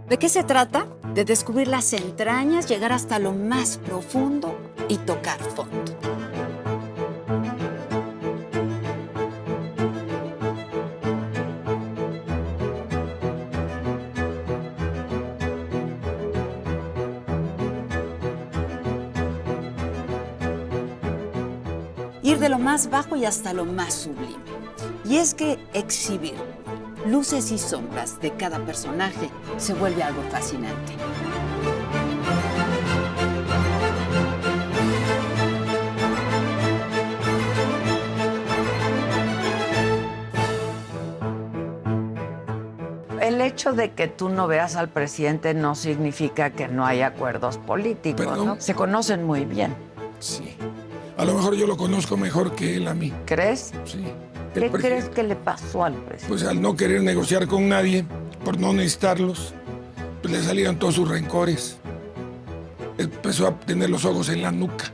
¿De qué se trata? De descubrir las entrañas, llegar hasta lo más profundo y tocar fondo. Ir de lo más bajo y hasta lo más sublime. Y es que exhibir luces y sombras de cada personaje se vuelve algo fascinante. El hecho de que tú no veas al presidente no significa que no hay acuerdos políticos, Perdón. ¿no? Se conocen muy bien. Sí. A lo mejor yo lo conozco mejor que él a mí. ¿Crees? Sí. ¿Qué crees que le pasó al presidente? Pues al no querer negociar con nadie, por no necesitarlos, pues le salieron todos sus rencores. Empezó a tener los ojos en la nuca.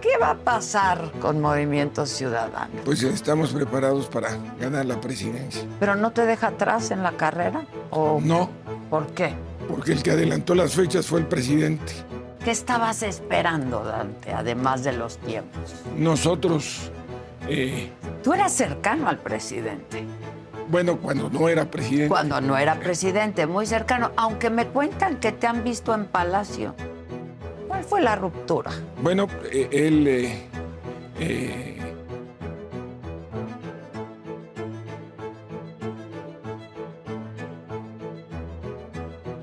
¿Qué va a pasar con Movimiento Ciudadano? Pues estamos preparados para ganar la presidencia. ¿Pero no te deja atrás en la carrera? ¿O No, por qué? porque el que adelantó las fechas fue el presidente. ¿Qué estabas esperando, Dante, además de los tiempos? Nosotros, Tú eras cercano al presidente. bueno, cuando no era presidente. Cuando no era presidente, muy cercano, aunque me cuentan que te han visto en Palacio. ¿Cuál fue la ruptura? Bueno, él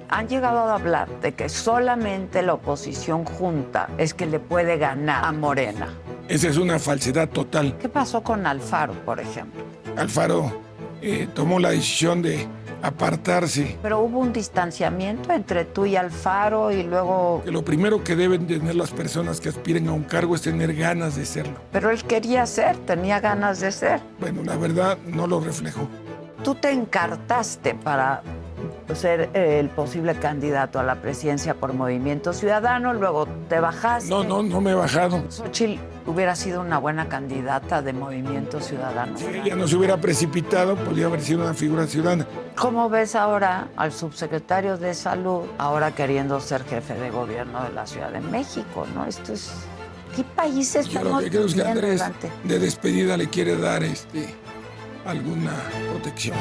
Han llegado a hablar de que solamente la oposición junta es que le puede ganar a Morena. esa es una falsedad total. ¿Qué pasó con Alfaro, por ejemplo? Alfaro tomó la decisión de apartarse. Pero hubo un distanciamiento entre tú y Alfaro y luego... Que lo primero que deben tener las personas que aspiren a un cargo es tener ganas de serlo. Pero él quería ser, tenía ganas de ser. Bueno, la verdad no lo reflejó. Tú te encartaste para ser el posible candidato a la presidencia por Movimiento Ciudadano, luego te bajaste. No me he bajado. Xochitl hubiera sido una buena candidata de Movimiento Ciudadano. Si ella no se hubiera precipitado, podría haber sido una figura ciudadana. ¿Cómo ves ahora al subsecretario de Salud, ahora queriendo ser jefe de gobierno de la Ciudad de México, ¿no? Esto es... ¿Qué país Yo estamos lo que creo es que viviendo, Andrés Dante? de despedida le quiere dar alguna protección.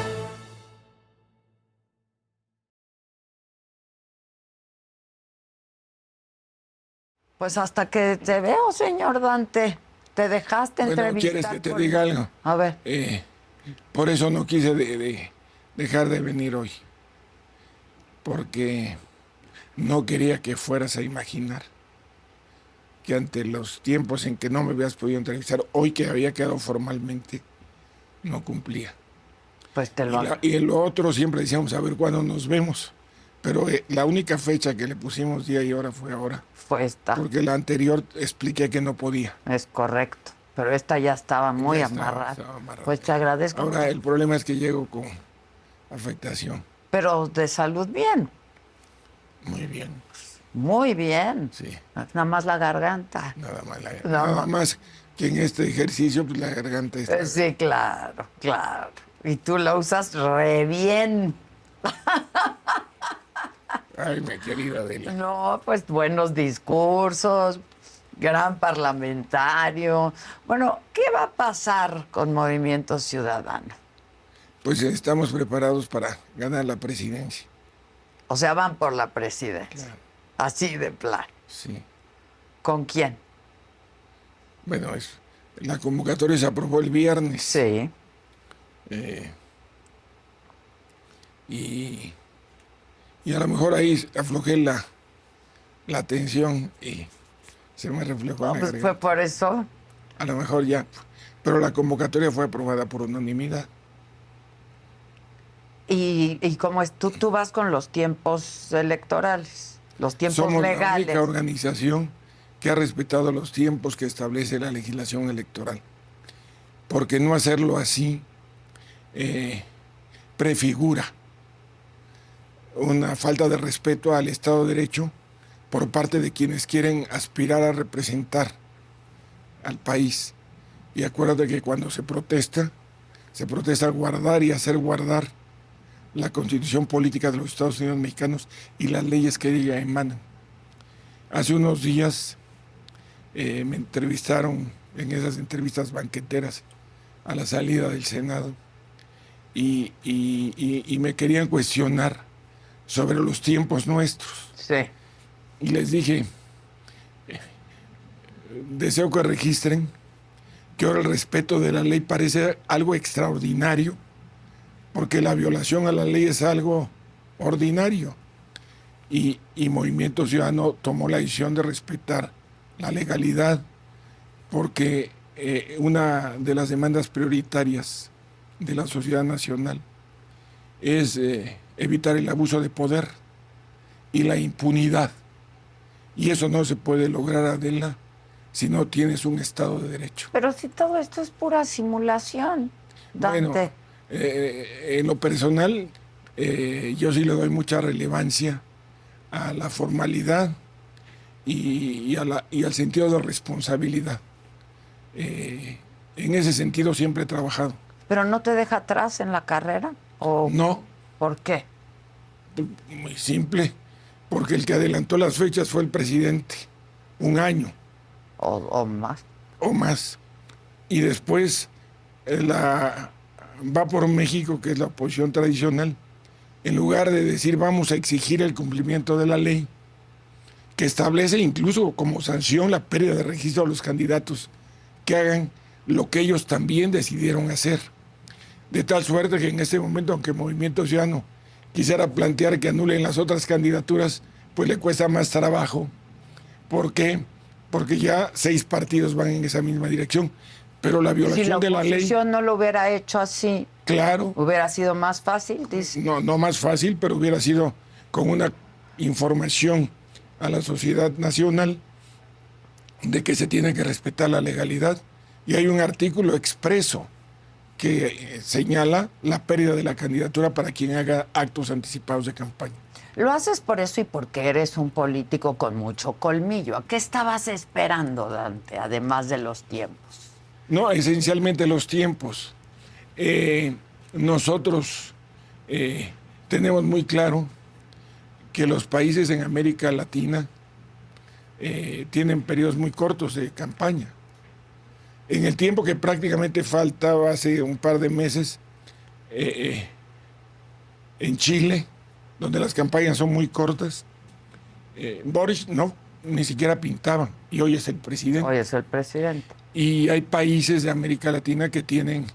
Pues hasta que te veo, señor Dante. Te dejaste Bueno, entrevistar. ¿quieres que te por- diga algo? A ver. Por eso no quise dejar de venir hoy. Porque no quería que fueras a imaginar que ante los tiempos en que no me habías podido entrevistar, hoy que había quedado formalmente, no cumplía. Pues te lo Y lo otro siempre decíamos, a ver cuándo nos vemos. Pero la única fecha que le pusimos día y hora fue ahora. fue esta. Porque la anterior expliqué que no podía. Es correcto. Pero esta ya estaba muy Ya estaba amarrada. amarrada. Pues te agradezco. Ahora el problema es que llego con afectación. Pero de salud bien. Muy bien, Muy bien. sí. Nada más la garganta. Nada más que en este ejercicio pues, la garganta está... Sí, claro, claro. Y tú la usas re bien. Ay, mi querida Adela. No, pues buenos discursos, gran parlamentario. Bueno, ¿qué va a pasar con Movimiento Ciudadano? Pues estamos preparados para ganar la presidencia. O sea, van por la presidencia. Claro. Así de plan. Sí. ¿Con quién? Bueno, la convocatoria se aprobó el viernes. Sí. Y a lo mejor ahí aflojé la tensión y se me reflejó en la Pues fue garganta. por eso. A lo mejor ya. Pero la convocatoria fue aprobada por unanimidad. ¿Y cómo es? Tú vas con los tiempos electorales, los tiempos Somos la legales. única organización que ha respetado los tiempos que establece la legislación electoral. Porque no hacerlo así prefigura una falta de respeto al Estado de Derecho por parte de quienes quieren aspirar a representar al país. Y acuérdate que cuando se protesta a guardar y hacer guardar la Constitución Política de los Estados Unidos Mexicanos y las leyes que de ella emanan. Hace unos días me entrevistaron en esas entrevistas banqueteras a la salida del Senado y me querían cuestionar sobre los tiempos nuestros. Sí. Y les dije, deseo que registren que ahora el respeto de la ley parece algo extraordinario, porque la violación a la ley es algo ordinario. Y Movimiento Ciudadano tomó la decisión de respetar la legalidad, porque una de las demandas prioritarias de la sociedad nacional es evitar el abuso de poder y la impunidad. Y eso no se puede lograr, Adela, si no tienes un Estado de Derecho. Pero si todo esto es pura simulación, Dante. Bueno, en lo personal, yo sí le doy mucha relevancia a la formalidad y al sentido de responsabilidad. En ese sentido siempre he trabajado. ¿Pero no te deja atrás en la carrera? ¿O No, por qué? muy simple, porque el que adelantó las fechas fue el presidente, un año ¿O más? o más. Y después va por México, que es la oposición tradicional, en lugar de decir vamos a exigir el cumplimiento de la ley, que establece incluso como sanción la pérdida de registro a los candidatos que hagan lo que ellos también decidieron hacer. De tal suerte que en este momento, aunque Movimiento Ciudadano quisiera plantear que anulen las otras candidaturas, pues le cuesta más trabajo. ¿Por qué? Porque ya 6 partidos van en esa misma dirección. Pero la violación de la ley... Si la oposición no lo hubiera hecho así, claro, hubiera sido más fácil, dice. no más fácil, pero hubiera sido con una información a la sociedad nacional de que se tiene que respetar la legalidad. Y hay un artículo expreso que señala la pérdida de la candidatura para quien haga actos anticipados de campaña. Lo haces por eso y porque eres un político con mucho colmillo. ¿A qué estabas esperando, Dante, además de los tiempos? No, esencialmente los tiempos. Nosotros tenemos muy claro que los países en América Latina tienen periodos muy cortos de campaña. En el tiempo que prácticamente faltaba hace un par de meses, en Chile, donde las campañas son muy cortas, Boris ni siquiera pintaba, y hoy es el presidente. Hoy es el presidente. Y hay países de América Latina que tienen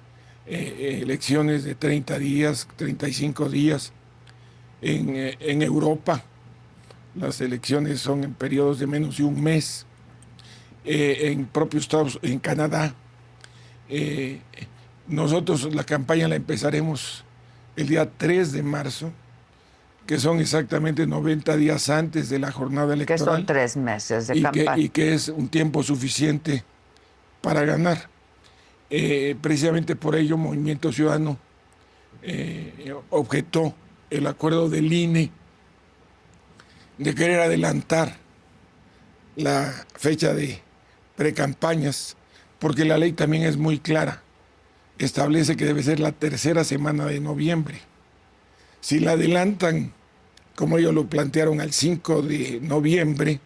elecciones de 30 días, 35 días. En Europa, las elecciones son en periodos de menos de un mes. En Canadá, nosotros la campaña la empezaremos el día 3 de marzo, que son exactamente 90 días antes de la jornada electoral. Que son 3 meses de campaña. Y que es un tiempo suficiente para ganar. Precisamente por ello, Movimiento Ciudadano objetó el acuerdo del INE de querer adelantar la fecha de precampañas, porque la ley también es muy clara. Establece que debe ser la tercera semana de noviembre. Si la adelantan, como ellos lo plantearon, al 5 de noviembre,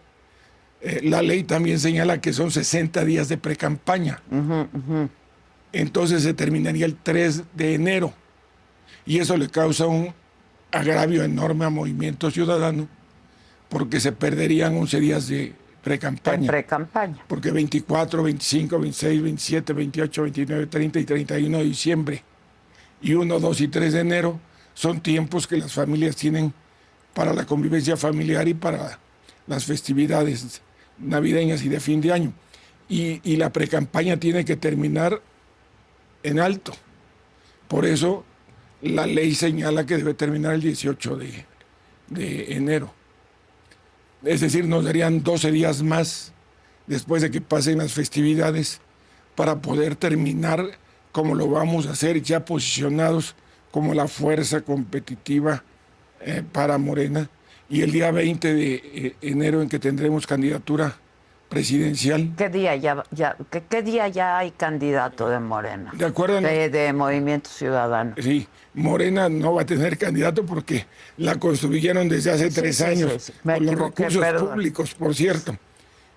la ley también señala que son 60 días de precampaña. Entonces se terminaría el 3 de enero. Y eso le causa un agravio enorme a Movimiento Ciudadano, porque se perderían 11 días de precampaña. Pre-campaña. Porque 24, 25, 26, 27, 28, 29, 30 y 31 de diciembre y 1, 2 y 3 de enero son tiempos que las familias tienen para la convivencia familiar y para las festividades navideñas y de fin de año. Y la precampaña tiene que terminar en alto. Por eso la ley señala que debe terminar el 18 de enero. Es decir, nos darían 12 días más después de que pasen las festividades para poder terminar como lo vamos a hacer, ya posicionados como la fuerza competitiva para Morena. Y el día 20 de enero, en que tendremos candidatura presidencial. ¿Qué día qué día ya hay candidato de Morena? De acuerdo. De Movimiento Ciudadano. Sí, Morena no va a tener candidato porque la construyeron desde hace 3 años. Sí. Me con los equivoqué, recursos perdón. públicos, por cierto,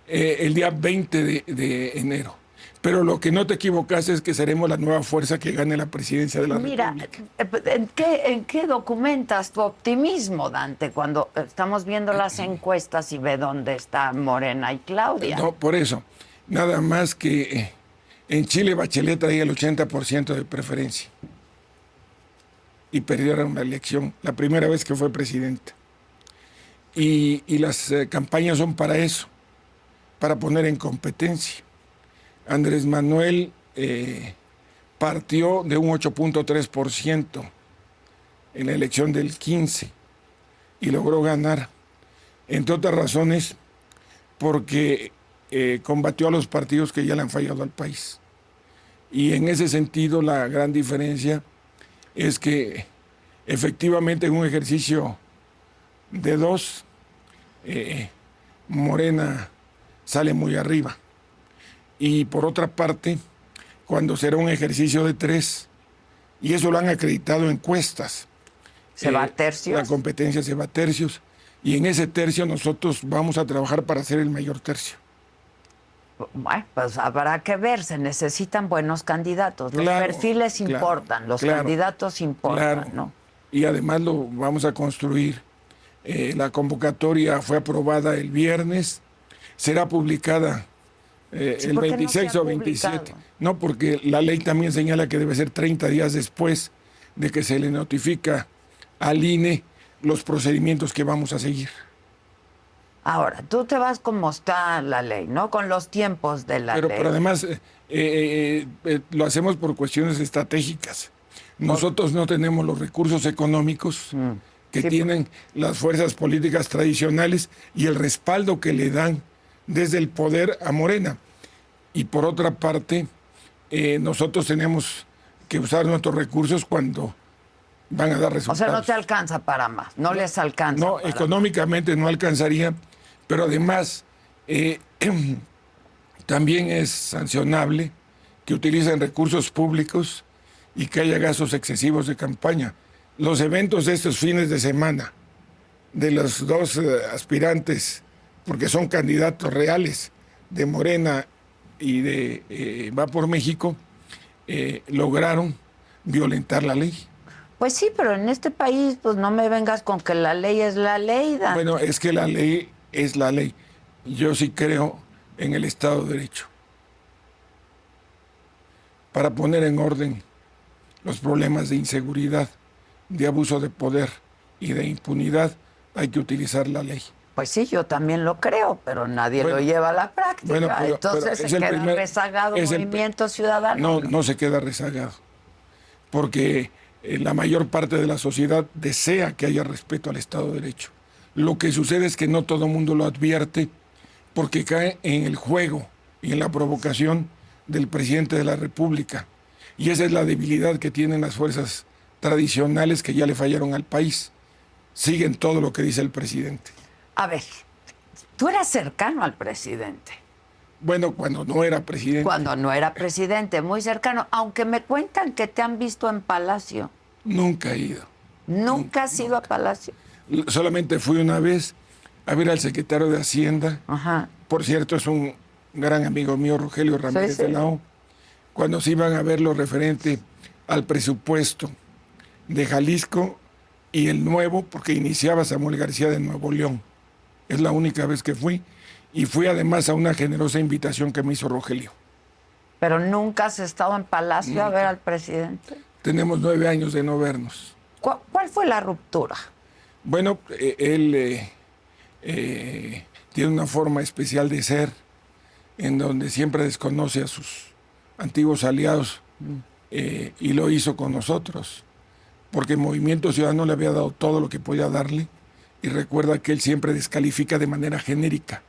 el día 20 de enero. Pero lo que no te equivocaste es que seremos la nueva fuerza que gane la presidencia de la Mira, República. ¿en qué documentas tu optimismo, Dante, cuando estamos viendo las encuestas y ve dónde está Morena y Claudia? No, por eso. Nada más que en Chile Bachelet traía el 80% de preferencia. Y perdieron la elección, la primera vez que fue presidenta. Y las campañas son para eso, para poner en competencia. Andrés Manuel partió de un 8.3% en la elección del 15 y logró ganar, entre otras razones, porque combatió a los partidos que ya le han fallado al país. Y en ese sentido la gran diferencia es que efectivamente en un ejercicio de 2, Morena sale muy arriba. Y por otra parte, cuando será un ejercicio de 3, y eso lo han acreditado encuestas. ¿Se va a tercios? La competencia se va a tercios, y en ese tercio nosotros vamos a trabajar para ser el mayor tercio. Bueno, pues habrá que ver, se necesitan buenos candidatos. Los perfiles importan, los candidatos importan, ¿no? Y además lo vamos a construir. La convocatoria fue aprobada el viernes, será publicada el 26 o 27. No, porque la ley también señala que debe ser 30 días después de que se le notifica al INE los procedimientos que vamos a seguir. Ahora, tú te vas como está la ley, ¿no? Con los tiempos de la ley. Pero además lo hacemos por cuestiones estratégicas. Nosotros no tenemos los recursos económicos que tienen las fuerzas políticas tradicionales y el respaldo que le dan desde el poder a Morena. Y por otra parte, nosotros tenemos que usar nuestros recursos cuando van a dar resultados. O sea, no te alcanza para más, no les alcanza. No, económicamente no alcanzaría, pero además también es sancionable que utilicen recursos públicos y que haya gastos excesivos de campaña. Los eventos de estos fines de semana de los 2 aspirantes, porque son candidatos reales de Morena y de Va por México, lograron violentar la ley. Pues sí, pero en este país, pues no me vengas con que la ley es la ley, Dan. Bueno, es que la ley es la ley. Yo sí creo en el Estado de Derecho. Para poner en orden los problemas de inseguridad, de abuso de poder y de impunidad, hay que utilizar la ley. Pues sí, yo también lo creo, pero nadie lo lleva a la práctica. Bueno, entonces se queda rezagado Movimiento Ciudadano. No se queda rezagado, porque la mayor parte de la sociedad desea que haya respeto al Estado de Derecho. Lo que sucede es que no todo el mundo lo advierte porque cae en el juego y en la provocación del presidente de la República. Y esa es la debilidad que tienen las fuerzas tradicionales que ya le fallaron al país. Siguen todo lo que dice el presidente. A ver, tú eras cercano al presidente. Bueno, cuando no era presidente. Cuando no era presidente, muy cercano. Aunque me cuentan que te han visto en Palacio. Nunca he ido. ¿Nunca has ido a Palacio? Solamente fui una vez a ver al secretario de Hacienda. Ajá. Por cierto, es un gran amigo mío, Rogelio Ramírez de la O. Cuando se iban a ver lo referente al presupuesto de Jalisco y el nuevo, porque iniciaba Samuel García de Nuevo León. Es la única vez que fui. Y fui además a una generosa invitación que me hizo Rogelio. ¿Pero nunca has estado en Palacio a ver al presidente? Tenemos 9 años de no vernos. ¿Cuál fue la ruptura? Bueno, él tiene una forma especial de ser, en donde siempre desconoce a sus antiguos aliados, y lo hizo con nosotros, porque Movimiento Ciudadano le había dado todo lo que podía darle, y recuerda que él siempre descalifica de manera genérica.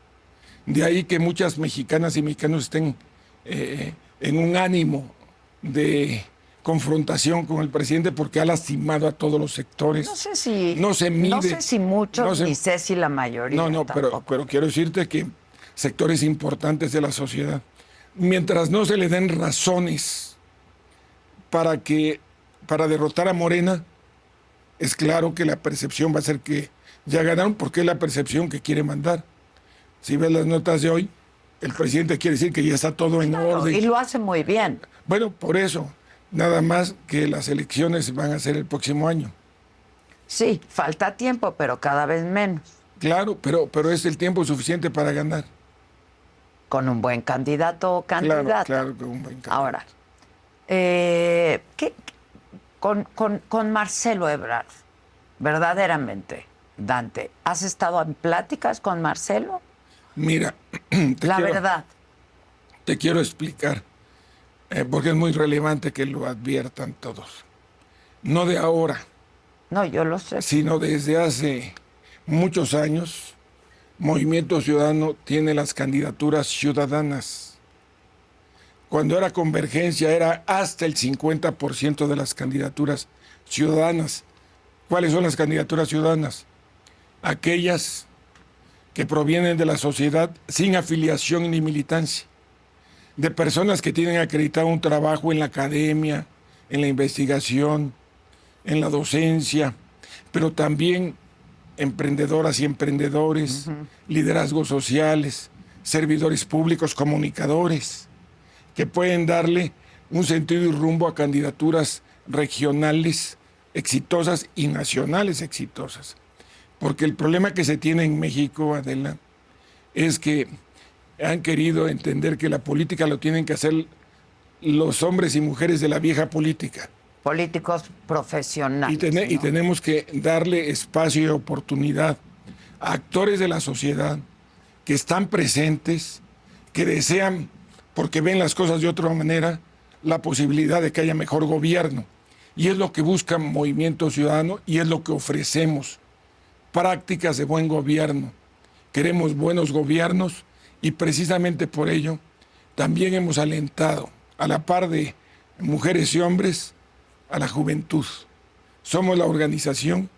De ahí que muchas mexicanas y mexicanos estén en un ánimo de confrontación con el presidente porque ha lastimado a todos los sectores. No sé si... No se mide. No sé si muchos, ni sé si la mayoría. No, pero quiero decirte que sectores importantes de la sociedad. Mientras no se le den razones para derrotar a Morena, es claro que la percepción va a ser que ya ganaron, porque es la percepción que quiere mandar. Si ves las notas de hoy, el presidente quiere decir que ya está todo en orden. Y lo hace muy bien. Bueno, por eso, nada más que las elecciones van a ser el próximo año. Sí, falta tiempo, pero cada vez menos. Claro, pero es el tiempo suficiente para ganar. Con un buen candidato o candidata. Claro, con un buen candidato. Ahora, con Marcelo Ebrard, verdaderamente, Dante, ¿has estado en pláticas con Marcelo? Mira, verdad. Te quiero explicar, porque es muy relevante que lo adviertan todos. No de ahora, No, yo lo sé. sino desde hace muchos años, Movimiento Ciudadano tiene las candidaturas ciudadanas. Cuando era Convergencia era hasta el 50% de las candidaturas ciudadanas. ¿Cuáles son las candidaturas ciudadanas? Aquellas que provienen de la sociedad sin afiliación ni militancia, de personas que tienen acreditado un trabajo en la academia, en la investigación, en la docencia, pero también emprendedoras y emprendedores, liderazgos sociales, servidores públicos, comunicadores, que pueden darle un sentido y rumbo a candidaturas regionales exitosas y nacionales exitosas. Porque el problema que se tiene en México, Adela, es que han querido entender que la política lo tienen que hacer los hombres y mujeres de la vieja política. Políticos profesionales. Y tenemos que darle espacio y oportunidad a actores de la sociedad que están presentes, que desean, porque ven las cosas de otra manera, la posibilidad de que haya mejor gobierno. Y es lo que busca Movimiento Ciudadano y es lo que ofrecemos. Prácticas de buen gobierno. Queremos buenos gobiernos y precisamente por ello también hemos alentado, a la par de mujeres y hombres, a la juventud. Somos la organización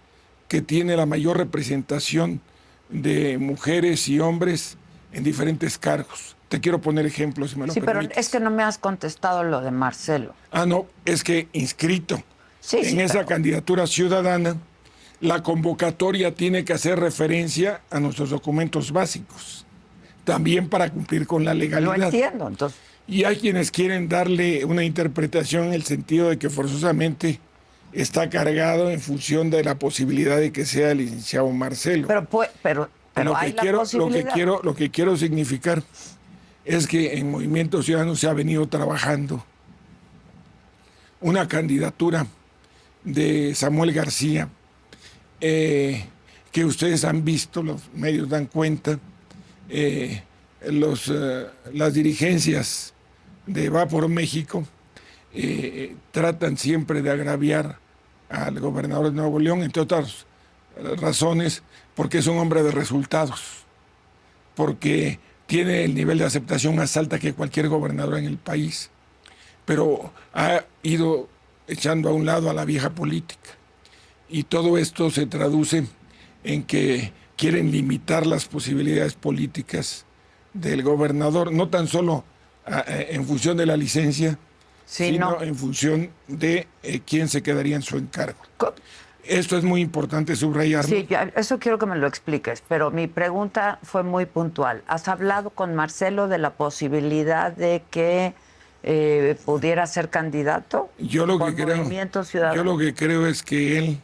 que tiene la mayor representación de mujeres y hombres en diferentes cargos. Te quiero poner ejemplos, si me lo permites. Pero es que no me has contestado lo de Marcelo. No, es que inscrito en esa candidatura ciudadana, la convocatoria tiene que hacer referencia a nuestros documentos básicos, también para cumplir con la legalidad. Lo entiendo, entonces. Y hay quienes quieren darle una interpretación en el sentido de que forzosamente está cargado en función de la posibilidad de que sea el licenciado Marcelo. Pero hay la posibilidad. Lo que quiero significar es que en Movimiento Ciudadano se ha venido trabajando una candidatura de Samuel García, que ustedes han visto, los medios dan cuenta, las dirigencias de Va por México tratan siempre de agraviar al gobernador de Nuevo León, entre otras razones, porque es un hombre de resultados, porque tiene el nivel de aceptación más alta que cualquier gobernador en el país, pero ha ido echando a un lado a la vieja política. Y todo esto se traduce en que quieren limitar las posibilidades políticas del gobernador, no tan solo en función de la licencia, sino en función de quién se quedaría en su encargo. Esto es muy importante subrayarlo. Sí, eso quiero que me lo expliques, pero mi pregunta fue muy puntual. ¿Has hablado con Marcelo de la posibilidad de que pudiera ser candidato? Yo lo que creo es que él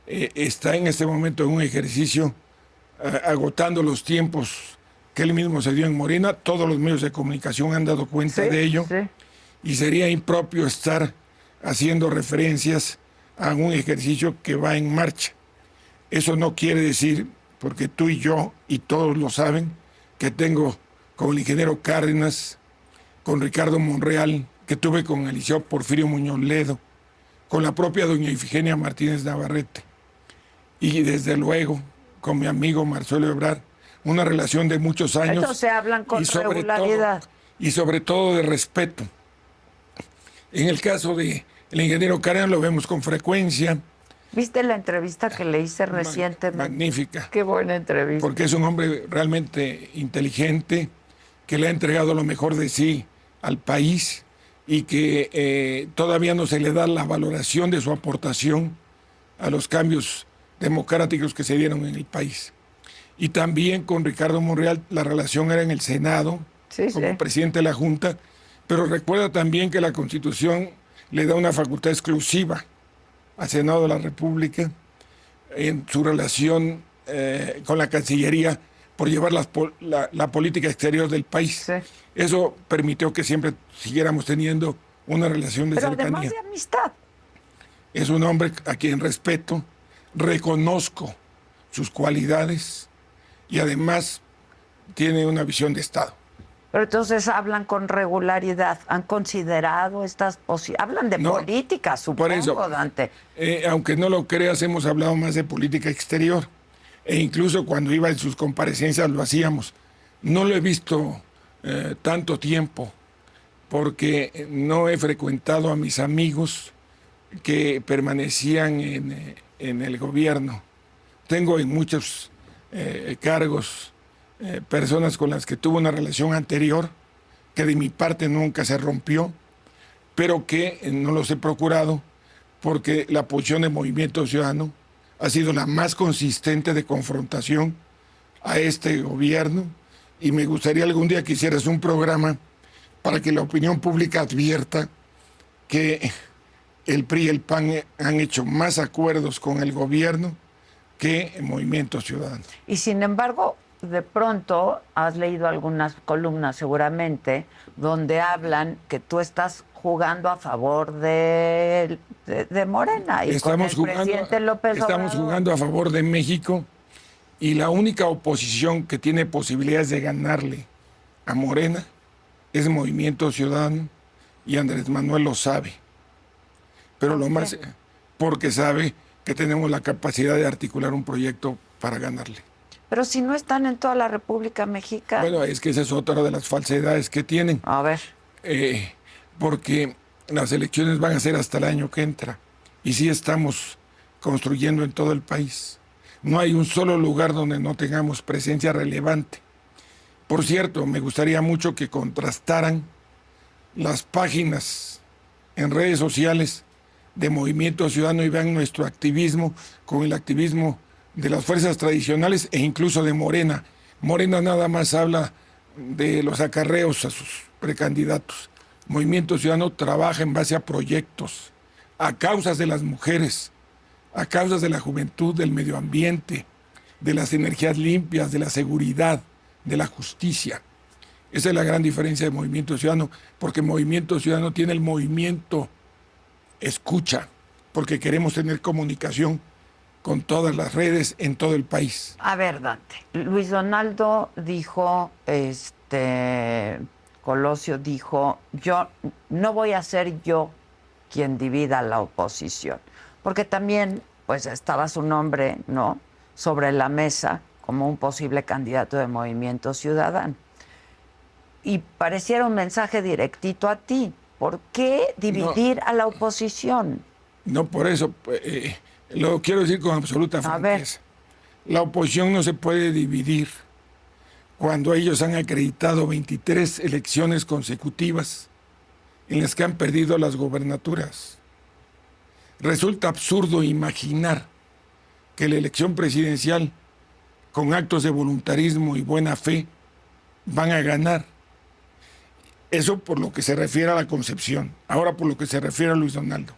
está en este momento en un ejercicio agotando los tiempos que él mismo se dio en Morena. Todos los medios de comunicación han dado cuenta de ello. Sí. Y sería impropio estar haciendo referencias a un ejercicio que va en marcha. Eso no quiere decir, porque tú y yo, y todos lo saben, que tengo con el ingeniero Cárdenas, con Ricardo Monreal, que tuve con el liceo Porfirio Muñoz Ledo, con la propia doña Ifigenia Martínez Navarrete, y desde luego con mi amigo Marcelo Ebrard, una relación de muchos años. Entonces se hablan con regularidad. Y sobre todo de respeto. En el caso del ingeniero Cárdenas lo vemos con frecuencia, ¿Viste la entrevista que le hice recientemente? Magnífica. Qué buena entrevista. Porque es un hombre realmente inteligente, que le ha entregado lo mejor de sí al país y que todavía no se le da la valoración de su aportación a los cambios democráticos que se dieron en el país. Y también con Ricardo Monreal la relación era en el Senado, como presidente de la Junta, pero recuerda también que la Constitución le da una facultad exclusiva al Senado de la República en su relación con la Cancillería por llevar la política exterior del país. Sí. Eso permitió que siempre siguiéramos teniendo una relación de cercanía. Pero además de amistad. Es un hombre a quien respeto, reconozco sus cualidades y además tiene una visión de Estado. Pero entonces hablan con regularidad, han considerado estas posibilidades, hablan de política, supongo, por eso, Dante. Aunque no lo creas, hemos hablado más de política exterior, e incluso cuando iba en sus comparecencias lo hacíamos. No lo he visto tanto tiempo, porque no he frecuentado a mis amigos que permanecían en el gobierno. Tengo en muchos cargos personas con las que tuve una relación anterior, que de mi parte nunca se rompió, pero que no los he procurado porque la posición de Movimiento Ciudadano ha sido la más consistente de confrontación a este gobierno, y me gustaría algún día que hicieras un programa para que la opinión pública advierta que el PRI y el PAN han hecho más acuerdos con el gobierno que el Movimiento Ciudadano. Y sin embargo, de pronto has leído algunas columnas seguramente donde hablan que tú estás jugando a favor de Morena y estamos con el presidente López Obrador. Estamos jugando a favor de México, y la única oposición que tiene posibilidades de ganarle a Morena es Movimiento Ciudadano, y Andrés Manuel lo sabe. Pero lo más, porque sabe que tenemos la capacidad de articular un proyecto para ganarle. Pero si no están en toda la República Mexicana. Bueno, es que esa es otra de las falsedades que tienen. A ver. Porque las elecciones van a ser hasta el año que entra, y sí estamos construyendo en todo el país. No hay un solo lugar donde no tengamos presencia relevante. Por cierto, me gustaría mucho que contrastaran las páginas en redes sociales de Movimiento Ciudadano y vean nuestro activismo con el activismo de las fuerzas tradicionales e incluso de Morena. Morena nada más habla de los acarreos a sus precandidatos. Movimiento Ciudadano trabaja en base a proyectos, a causas de las mujeres, a causas de la juventud, del medio ambiente, de las energías limpias, de la seguridad, de la justicia. Esa es la gran diferencia de Movimiento Ciudadano, porque Movimiento Ciudadano tiene el movimiento escucha, porque queremos tener comunicación con todas las redes en todo el país. A ver, Dante, Luis Donaldo dijo, Colosio dijo, yo no voy a ser yo quien divida a la oposición, porque también pues estaba su nombre, ¿no?, sobre la mesa como un posible candidato de Movimiento Ciudadano. Y pareciera un mensaje directito a ti. ¿Por qué dividir a la oposición? No, por eso, lo quiero decir con absoluta franqueza. La oposición no se puede dividir cuando ellos han acreditado 23 elecciones consecutivas en las que han perdido las gobernaturas. Resulta absurdo imaginar que la elección presidencial, con actos de voluntarismo y buena fe, van a ganar. Eso por lo que se refiere a la concepción. Ahora por lo que se refiere a Luis Donaldo.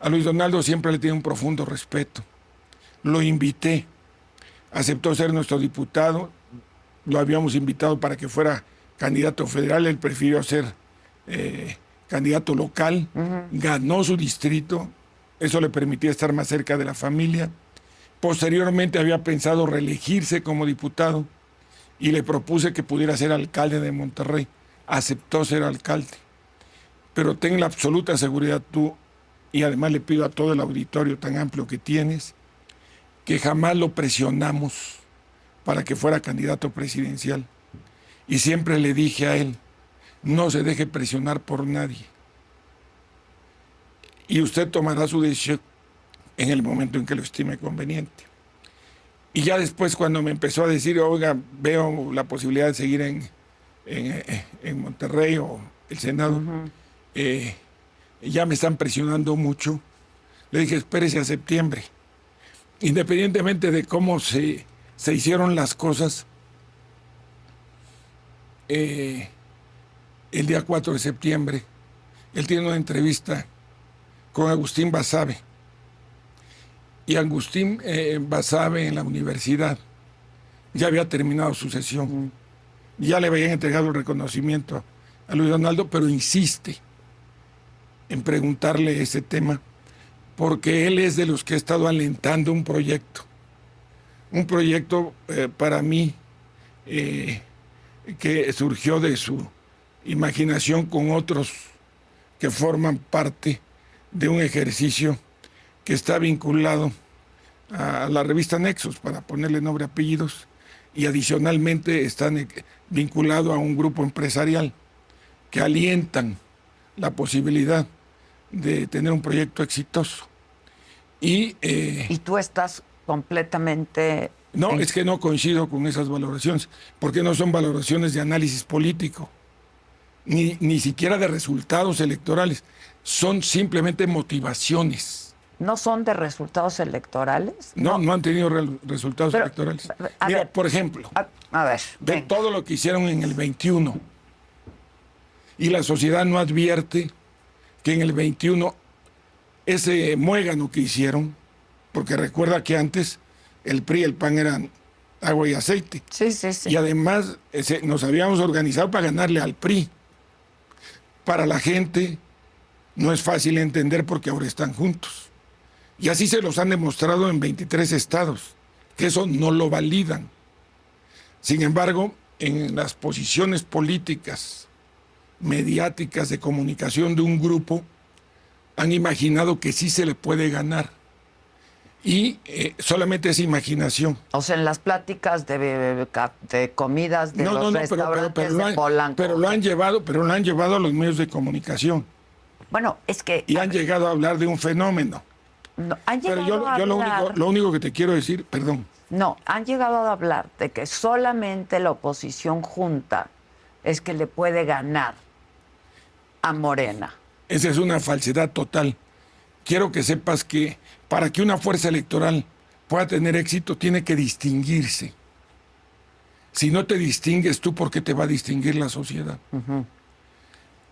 A Luis Donaldo siempre le tiene un profundo respeto. Lo invité, aceptó ser nuestro diputado, lo habíamos invitado para que fuera candidato federal, él prefirió ser candidato local, ganó su distrito, eso le permitía estar más cerca de la familia. Posteriormente había pensado reelegirse como diputado y le propuse que pudiera ser alcalde de Monterrey. Aceptó ser alcalde. Pero ten la absoluta seguridad tú, y además le pido a todo el auditorio tan amplio que tienes, que jamás lo presionamos para que fuera candidato presidencial. Y siempre le dije a él, no se deje presionar por nadie. Y usted tomará su decisión en el momento en que lo estime conveniente. Y ya después, cuando me empezó a decir, oiga, veo la posibilidad de seguir en Monterrey o el Senado, ya me están presionando mucho, le dije, espérese a septiembre. Independientemente de cómo se hicieron las cosas, el día 4 de septiembre, él tiene una entrevista con Agustín Basabe. Y Agustín Basabe en la universidad ya había terminado su sesión. Ya le habían entregado el reconocimiento a Luis Donaldo, pero insiste en preguntarle ese tema, porque él es de los que ha estado alentando un proyecto para mí que surgió de su imaginación con otros que forman parte de un ejercicio que está vinculado a la revista Nexos, para ponerle nombre y apellidos, y adicionalmente están vinculados a un grupo empresarial que alientan la posibilidad de tener un proyecto exitoso. Y tú estás completamente... No, es que no coincido con esas valoraciones, porque no son valoraciones de análisis político, ni siquiera de resultados electorales, son simplemente motivaciones. ¿No son de resultados electorales? No han tenido resultados electorales. Mira, por ejemplo, a ver, ve todo lo que hicieron en el 21, y la sociedad no advierte que en el 21 ese muégano que hicieron, porque recuerda que antes el PRI y el PAN eran agua y aceite. Sí. Y además nos habíamos organizado para ganarle al PRI. Para la gente no es fácil entender porque ahora están juntos. Y así se los han demostrado en 23 estados, que eso no lo validan. Sin embargo, en las posiciones políticas, mediáticas, de comunicación de un grupo, han imaginado que sí se le puede ganar. Y solamente es imaginación. O sea, en las pláticas de comidas de los restaurantes de Polanco. Pero lo han llevado a los medios de comunicación. Bueno, es que... Y han llegado a hablar de un fenómeno. No, han pero llegado a hablar... lo único que te quiero decir, perdón. No, han llegado a hablar de que solamente la oposición junta es que le puede ganar a Morena. Esa es una falsedad total. Quiero que sepas que para que una fuerza electoral pueda tener éxito, tiene que distinguirse. Si no te distingues tú, ¿por qué te va a distinguir la sociedad?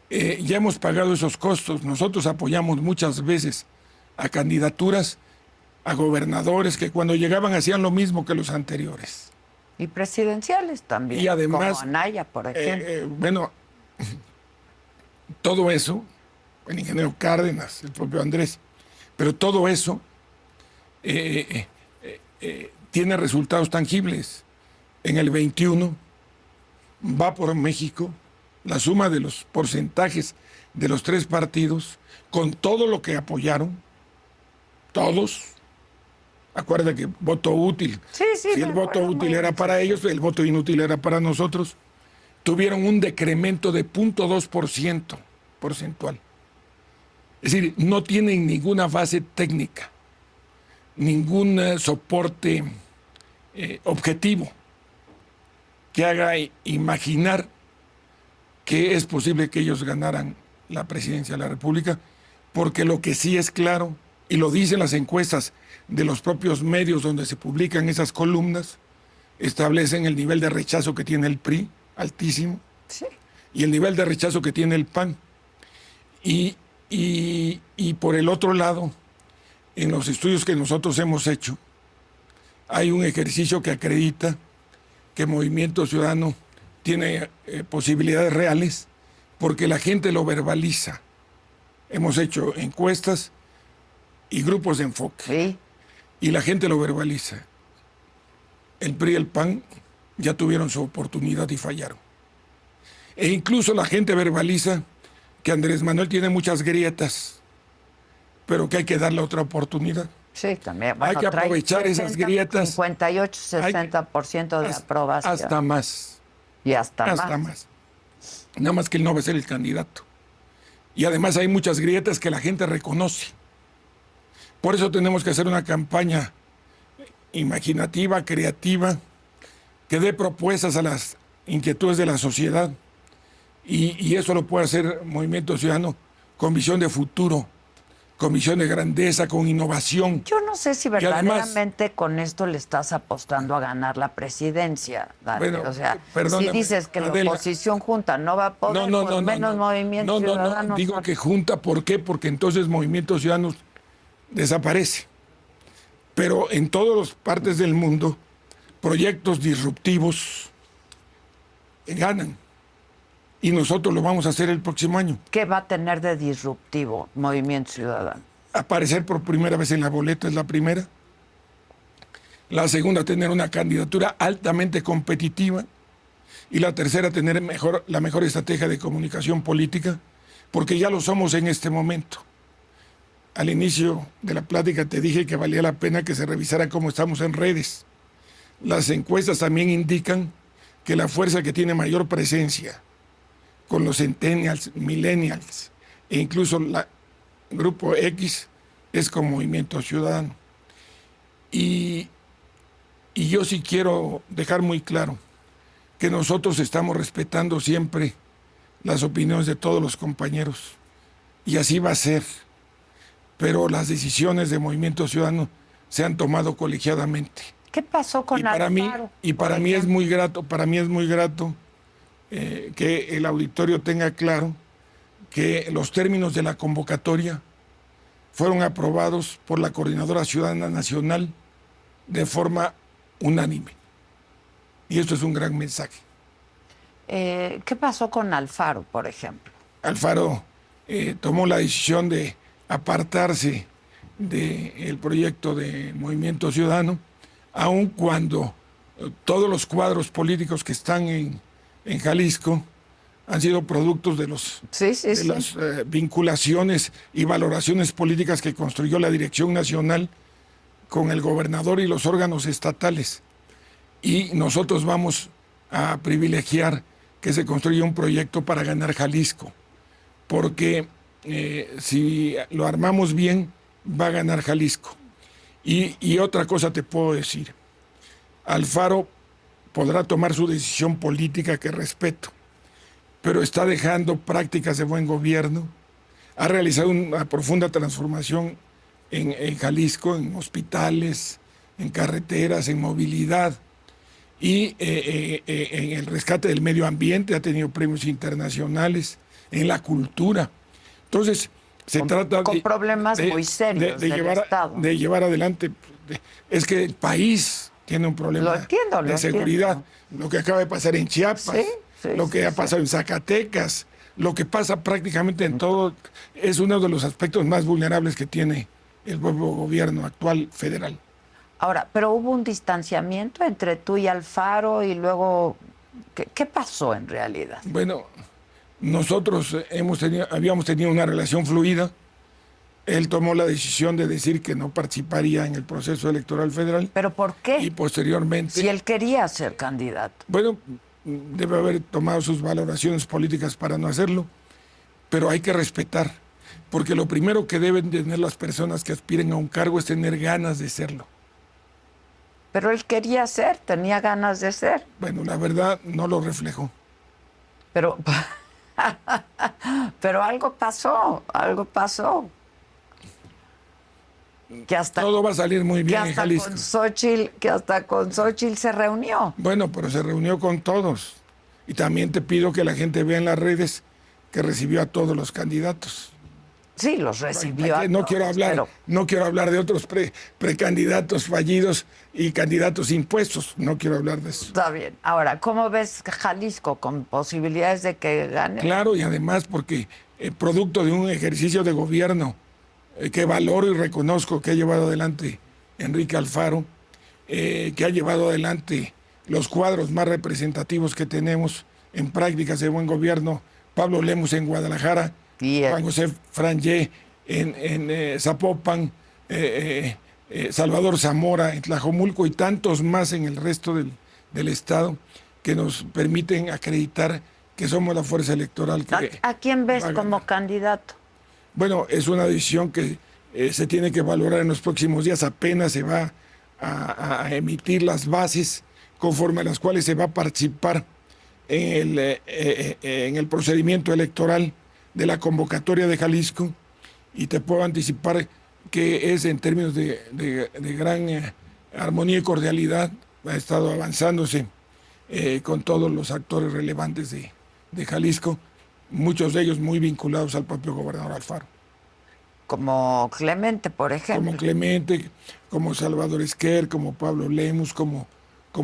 Ya hemos pagado esos costos. Nosotros apoyamos muchas veces a candidaturas, a gobernadores que cuando llegaban hacían lo mismo que los anteriores. Y presidenciales también, y además, como Anaya, por ejemplo. Bueno, todo eso, el ingeniero Cárdenas, el propio Andrés, pero todo eso tiene resultados tangibles. En el 21 va por México la suma de los porcentajes de los tres partidos con todo lo que apoyaron, todos. Acuérdate que voto útil. Sí, si el voto útil era para ellos, el voto inútil era para nosotros. Tuvieron un decremento de 0.2% porcentual. Es decir, no tienen ninguna base técnica, ningún soporte objetivo que haga imaginar que es posible que ellos ganaran la presidencia de la República, porque lo que sí es claro, y lo dicen las encuestas de los propios medios donde se publican esas columnas, establecen el nivel de rechazo que tiene el PRI, altísimo, sí, y el nivel de rechazo que tiene el PAN. Y por el otro lado, en los estudios que nosotros hemos hecho, hay un ejercicio que acredita que Movimiento Ciudadano tiene posibilidades reales porque la gente lo verbaliza. Hemos hecho encuestas y grupos de enfoque. Sí. Y la gente lo verbaliza. El PRI y el PAN ya tuvieron su oportunidad y fallaron. E incluso la gente verbaliza que Andrés Manuel tiene muchas grietas, pero que hay que darle otra oportunidad. Sí, también. Bueno, hay que aprovechar 60, esas grietas. 58, 60% de aprobación. Hasta más. Y hasta más. Nada más que él no va a ser el candidato. Y además hay muchas grietas que la gente reconoce. Por eso tenemos que hacer una campaña imaginativa, creativa, que dé propuestas a las inquietudes de la sociedad. Y eso lo puede hacer Movimiento Ciudadano con visión de futuro, con visión de grandeza, con innovación. Yo no sé si Y además, verdaderamente con esto le estás apostando a ganar la presidencia, Dante. Bueno, O sea, perdóname, si dices que Adela. la oposición junta no va a poder, por menos Movimiento Ciudadano. Digo que junta, ¿por qué? Porque entonces Movimiento Ciudadano desaparece. Pero en todas las partes del mundo, proyectos disruptivos ganan. Y nosotros lo vamos a hacer el próximo año. ¿Qué va a tener de disruptivo Movimiento Ciudadano? Aparecer por primera vez en la boleta es la primera. La segunda, tener una candidatura altamente competitiva. Y la tercera, tener la mejor estrategia de comunicación política, porque ya lo somos en este momento. Al inicio de la plática te dije que valía la pena que se revisara cómo estamos en redes. Las encuestas también indican que la fuerza que tiene mayor presencia con los centennials, millennials e incluso el grupo X es con Movimiento Ciudadano. Y yo sí quiero dejar muy claro que nosotros estamos respetando siempre las opiniones de todos los compañeros. Y así va a ser. Pero las decisiones de Movimiento Ciudadano se han tomado colegiadamente. ¿Qué pasó con Alfaro? Para mí es muy grato, que el auditorio tenga claro que los términos de la convocatoria fueron aprobados por la Coordinadora Ciudadana Nacional de forma unánime. Y esto es un gran mensaje. ¿Qué pasó con Alfaro, por ejemplo? Alfaro tomó la decisión de apartarse del proyecto de Movimiento Ciudadano, aun cuando todos los cuadros políticos que están en Jalisco han sido productos de las vinculaciones y valoraciones políticas que construyó la Dirección Nacional con el gobernador y los órganos estatales. Y nosotros vamos a privilegiar que se construya un proyecto para ganar Jalisco, porque si lo armamos bien, va a ganar Jalisco. Y otra cosa te puedo decir, Alfaro podrá tomar su decisión política, que respeto, pero está dejando prácticas de buen gobierno, ha realizado una profunda transformación en Jalisco, en hospitales, en carreteras, en movilidad, y en el rescate del medio ambiente ha tenido premios internacionales, en la cultura. Entonces, se trata con problemas muy serios del Estado. De llevar adelante. Es que el país tiene un problema de seguridad. Lo que acaba de pasar en Chiapas, lo que ha pasado en Zacatecas, lo que pasa prácticamente en todo, es uno de los aspectos más vulnerables que tiene el nuevo gobierno actual federal. Ahora, pero hubo un distanciamiento entre tú y Alfaro y luego, ¿qué pasó en realidad? Bueno, nosotros habíamos tenido una relación fluida. Él tomó la decisión de decir que no participaría en el proceso electoral federal. ¿Pero por qué? Y posteriormente... Si él quería ser candidato. Bueno, debe haber tomado sus valoraciones políticas para no hacerlo, pero hay que respetar, porque lo primero que deben tener las personas que aspiren a un cargo es tener ganas de serlo. Pero él quería ser, tenía ganas de ser. Bueno, la verdad no lo reflejó. Pero... Pero algo pasó. Que hasta, todo va a salir muy bien en Jalisco. Que hasta con Xóchitl se reunió. Bueno, pero se reunió con todos. Y también te pido que la gente vea en las redes que recibió a todos los candidatos. Sí, los recibió a no todos, quiero hablar de otros precandidatos fallidos y candidatos impuestos. No quiero hablar de eso. Está bien. Ahora, ¿cómo ves Jalisco con posibilidades de que gane? Claro, y además porque producto de un ejercicio de gobierno que valoro y reconozco que ha llevado adelante Enrique Alfaro, que ha llevado adelante los cuadros más representativos que tenemos en prácticas de buen gobierno, Pablo Lemus en Guadalajara, Juan José Frangé en Zapopan, Salvador Zamora en Tlajomulco y tantos más en el resto del estado, que nos permiten acreditar que somos la fuerza electoral que... ¿A quién ves como candidato? Bueno, es una decisión que se tiene que valorar en los próximos días. Apenas se va a emitir las bases conforme a las cuales se va a participar en el procedimiento electoral de la convocatoria de Jalisco, y te puedo anticipar que es en términos de gran armonía y cordialidad. Ha estado avanzándose con todos los actores relevantes de Jalisco, muchos de ellos muy vinculados al propio gobernador Alfaro. Como Clemente, por ejemplo. Como Clemente, como Salvador Esquer, como Pablo Lemus, como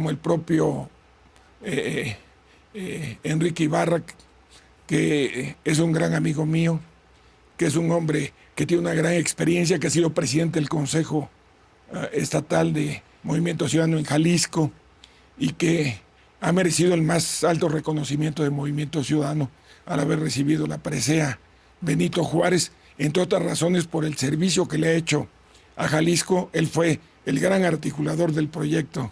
el propio Enrique Ibarra, que es un gran amigo mío, que es un hombre que tiene una gran experiencia, que ha sido presidente del Consejo Estatal de Movimiento Ciudadano en Jalisco y que ha merecido el más alto reconocimiento de Movimiento Ciudadano al haber recibido la presea Benito Juárez, entre otras razones por el servicio que le ha hecho a Jalisco. Él fue el gran articulador del proyecto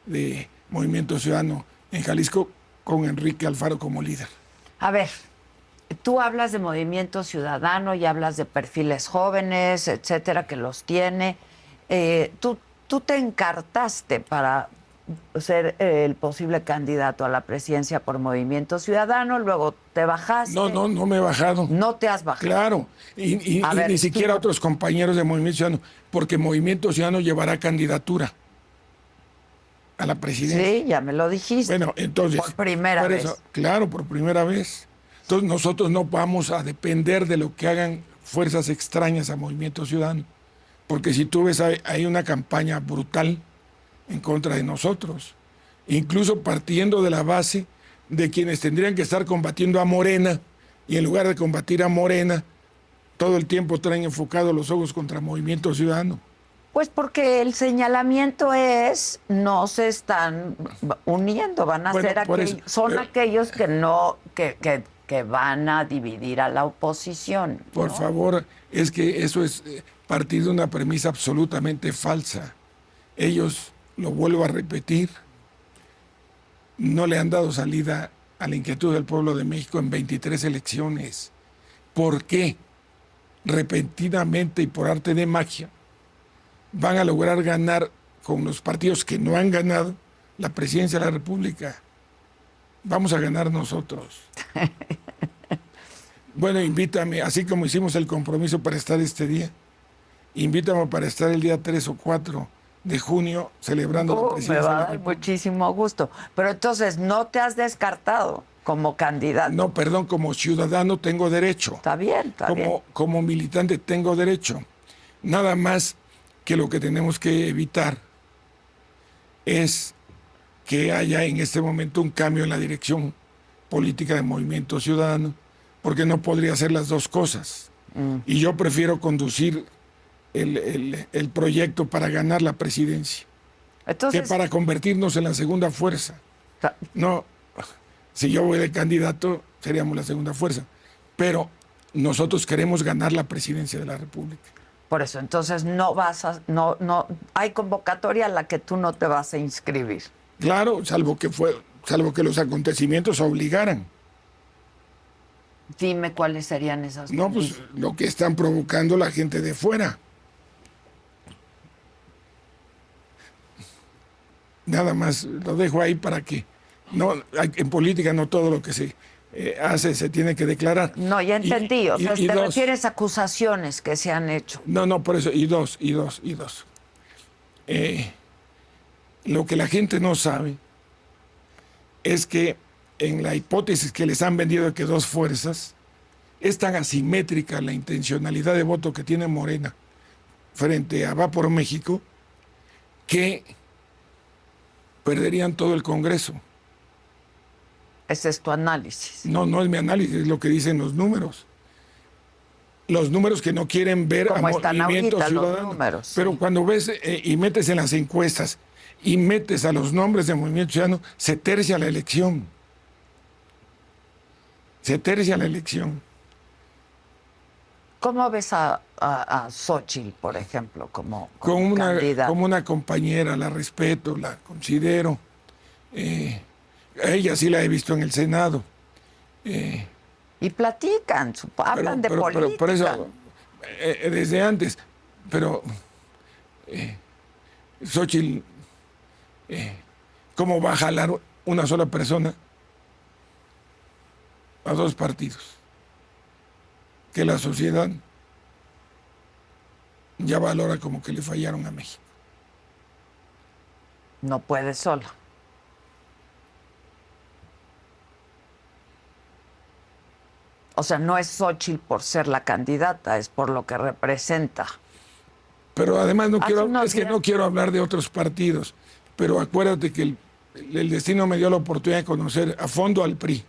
de Movimiento Ciudadano en Jalisco, con Enrique Alfaro como líder. A ver, tú hablas de Movimiento Ciudadano y hablas de perfiles jóvenes, etcétera, que los tiene. Tú te encartaste para ser el posible candidato a la presidencia por Movimiento Ciudadano, luego te bajaste. No me he bajado. No te has bajado. Claro, y A ver, ni siquiera otros compañeros de Movimiento Ciudadano, porque Movimiento Ciudadano llevará candidatura a la presidencia. Sí, ya me lo dijiste. Bueno, entonces... Por primera vez. Claro, por primera vez. Entonces nosotros no vamos a depender de lo que hagan fuerzas extrañas a Movimiento Ciudadano, porque si tú ves, hay una campaña brutal en contra de nosotros, incluso partiendo de la base de quienes tendrían que estar combatiendo a Morena, y en lugar de combatir a Morena, todo el tiempo traen enfocados los ojos contra Movimiento Ciudadano. Pues porque el señalamiento es, no se están uniendo, van a ser aquellos, son aquellos que no, que van a dividir a la oposición, ¿no? Por favor, es que eso es partir de una premisa absolutamente falsa. Ellos, lo vuelvo a repetir, no le han dado salida a la inquietud del pueblo de México en 23 elecciones. ¿Por qué? Repentinamente y por arte de magia van a lograr ganar con los partidos que no han ganado la presidencia de la República. Vamos a ganar nosotros. Bueno, invítame, así como hicimos el compromiso para estar este día, invítame para estar el día 3 o 4 de junio celebrando la presidencia. Me va a dar muchísimo gusto. Pero entonces, ¿no te has descartado como candidato? No, perdón, como ciudadano tengo derecho. Está bien, está bien. Como militante tengo derecho. Nada más que lo que tenemos que evitar es que haya en este momento un cambio en la dirección política de Movimiento Ciudadano, porque no podría hacer las dos cosas. Y yo prefiero conducir el proyecto para ganar la presidencia, Entonces, que para convertirnos en la segunda fuerza. No, si yo voy de candidato, seríamos la segunda fuerza, pero nosotros queremos ganar la presidencia de la República. por eso, entonces no hay convocatoria a la que tú no te vas a inscribir. Claro, salvo que los acontecimientos obligaran. Dime cuáles serían esas cosas. No, pues lo que están provocando la gente de fuera. Nada más lo dejo ahí para que en política no todo lo que se hace se tiene que declarar. No, ya entendí. O sea, te refieres a acusaciones que se han hecho. No, por eso. Y dos. Lo que la gente no sabe es que en la hipótesis que les han vendido de que dos fuerzas, es tan asimétrica la intencionalidad de voto que tiene Morena frente a Va por México, que perderían todo el Congreso. Ese es tu análisis. No es mi análisis, es lo que dicen los números. Los números que no quieren ver como a están Movimiento ahorita Ciudadano. los números, pero sí. Cuando ves y metes en las encuestas y metes a los nombres de Movimiento Ciudadano, se tercia la elección. Se tercia la elección. ¿Cómo ves a Xóchitl, por ejemplo, como Como candidata? una compañera, la respeto, la considero. A ella sí la he visto en el Senado. Y platican, hablan de política. Por eso, desde antes, Pero Xochitl, ¿cómo va a jalar una sola persona a dos partidos? Que la sociedad ya valora como que le fallaron a México. No puede sola. O sea, no es Xochitl por ser la candidata, es por lo que representa. Pero además no unos quiero hablar de otros partidos, pero acuérdate que el destino me dio la oportunidad de conocer a fondo al PRI,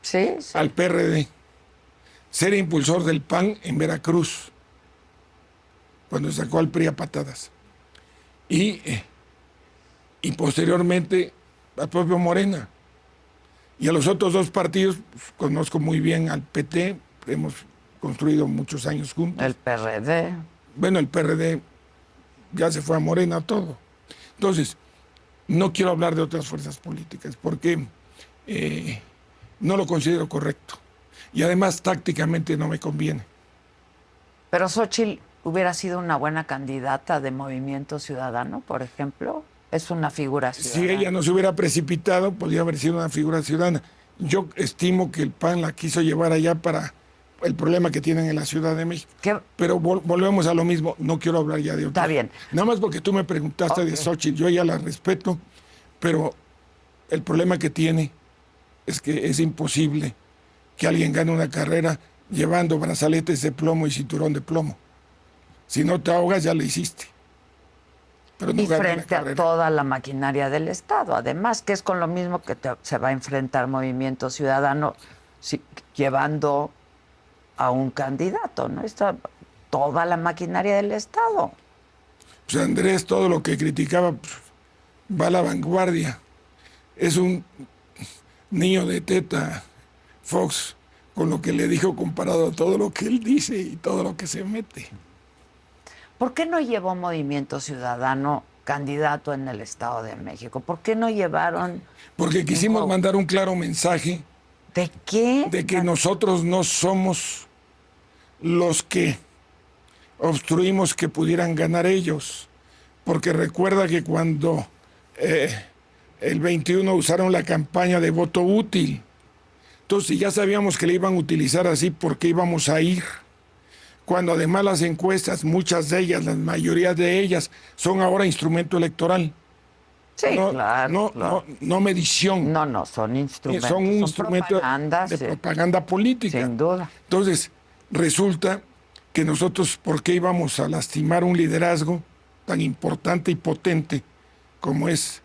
Sí, sí. al PRD, ser impulsor del PAN en Veracruz, cuando sacó al PRI a patadas. Y posteriormente al propio Morena. Y a los otros dos partidos, pues, conozco muy bien al PT, hemos construido muchos años juntos. El PRD. Bueno, el PRD ya se fue a Morena todo. Entonces, no quiero hablar de otras fuerzas políticas porque no lo considero correcto. Y además tácticamente no me conviene. Pero Xochitl hubiera sido una buena candidata de Movimiento Ciudadano, por ejemplo. Es una figura ciudadana. Si ella no se hubiera precipitado, podría haber sido una figura ciudadana. Yo estimo que el PAN la quiso llevar allá para el problema que tienen en la Ciudad de México. ¿Qué? Pero volvemos a lo mismo, no quiero hablar ya de otro. Está bien. Nada más porque tú me preguntaste de Xochitl, yo ya la respeto, pero el problema que tiene es que es imposible que alguien gane una carrera llevando brazaletes de plomo y cinturón de plomo. Si no te ahogas, ya lo hiciste. Pero no Y gana la frente a carrera. toda la maquinaria del Estado, además, que es con lo mismo que se va a enfrentar Movimiento Ciudadano llevando a un candidato, ¿no? Está toda la maquinaria del Estado. Pues Andrés, todo lo que criticaba, pues, va a la vanguardia. Es un niño de teta, Fox, con lo que le dijo comparado a todo lo que él dice y todo lo que se mete. ¿Por qué no llevó Movimiento Ciudadano candidato en el Estado de México? ¿Por qué no llevaron? Porque quisimos mandar un claro mensaje ¿De qué? de que nosotros no somos los que obstruimos que pudieran ganar ellos. Porque recuerda que cuando el 21 usaron la campaña de voto útil, entonces ya sabíamos que le iban a utilizar así, ¿por qué íbamos a ir? Cuando además las encuestas, muchas de ellas, la mayoría de ellas, son ahora instrumento electoral. Sí, No, claro, claro. no medición. No, son instrumentos. Son un instrumento propaganda, de sí, propaganda política. sin duda. Entonces, resulta que nosotros, ¿por qué íbamos a lastimar un liderazgo tan importante y potente como es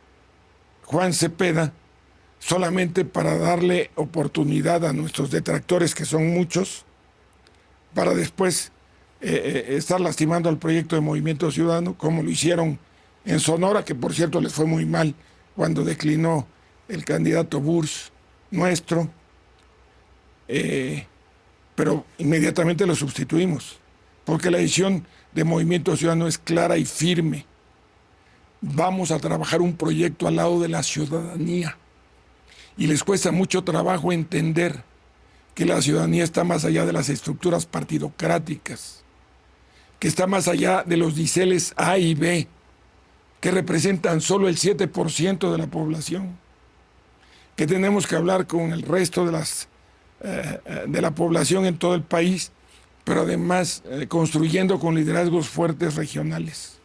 Juan Cepeda, solamente para darle oportunidad a nuestros detractores, que son muchos, para después estar lastimando al proyecto de Movimiento Ciudadano, como lo hicieron en Sonora, que por cierto les fue muy mal cuando declinó el candidato Burs nuestro, pero inmediatamente lo sustituimos, porque la decisión de Movimiento Ciudadano es clara y firme. Vamos a trabajar un proyecto al lado de la ciudadanía, y les cuesta mucho trabajo entender que la ciudadanía está más allá de las estructuras partidocráticas, que está más allá de los diceles A y B, que representan solo el 7% de la población, que tenemos que hablar con el resto de la población en todo el país, pero además construyendo con liderazgos fuertes regionales.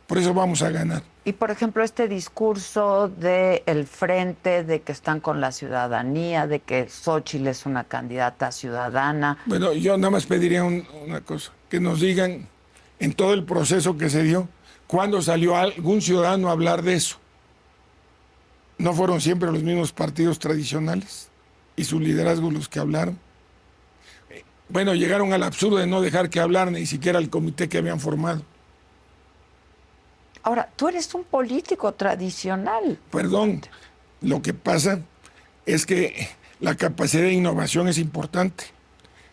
Por eso vamos a ganar. Y, por ejemplo, este discurso del frente, de que están con la ciudadanía, de que Xochitl es una candidata ciudadana. Bueno, yo nada más pediría una cosa, que nos digan en todo el proceso que se dio, ¿cuándo salió algún ciudadano a hablar de eso? ¿No fueron siempre los mismos partidos tradicionales y sus liderazgos los que hablaron? Bueno, llegaron al absurdo de no dejar que hablaran ni siquiera el comité que habían formado. Ahora, tú eres un político tradicional. Perdón, lo que pasa es que la capacidad de innovación es importante.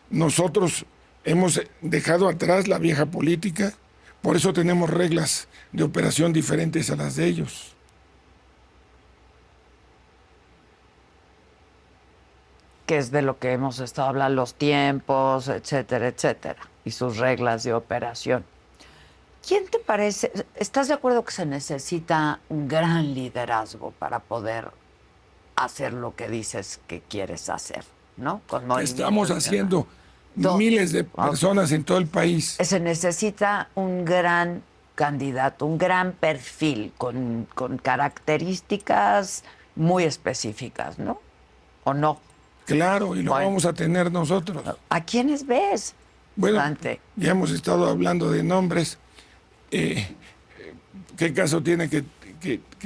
Nosotros hemos dejado atrás la vieja política, por eso tenemos reglas de operación diferentes a las de ellos. Que es de lo que hemos estado hablando, los tiempos, etcétera, etcétera, y sus reglas de operación. ¿Quién te parece? ¿Estás de acuerdo que se necesita un gran liderazgo para poder hacer lo que dices que quieres hacer, ¿no? Con Estamos haciendo Todo. miles de personas en todo el país. Se necesita un gran candidato, un gran perfil con características muy específicas, ¿no? ¿O no? Claro, y lo vamos a tener nosotros. ¿A quiénes ves? Bueno, Dante? ya hemos estado hablando de nombres. ¿Qué caso tiene que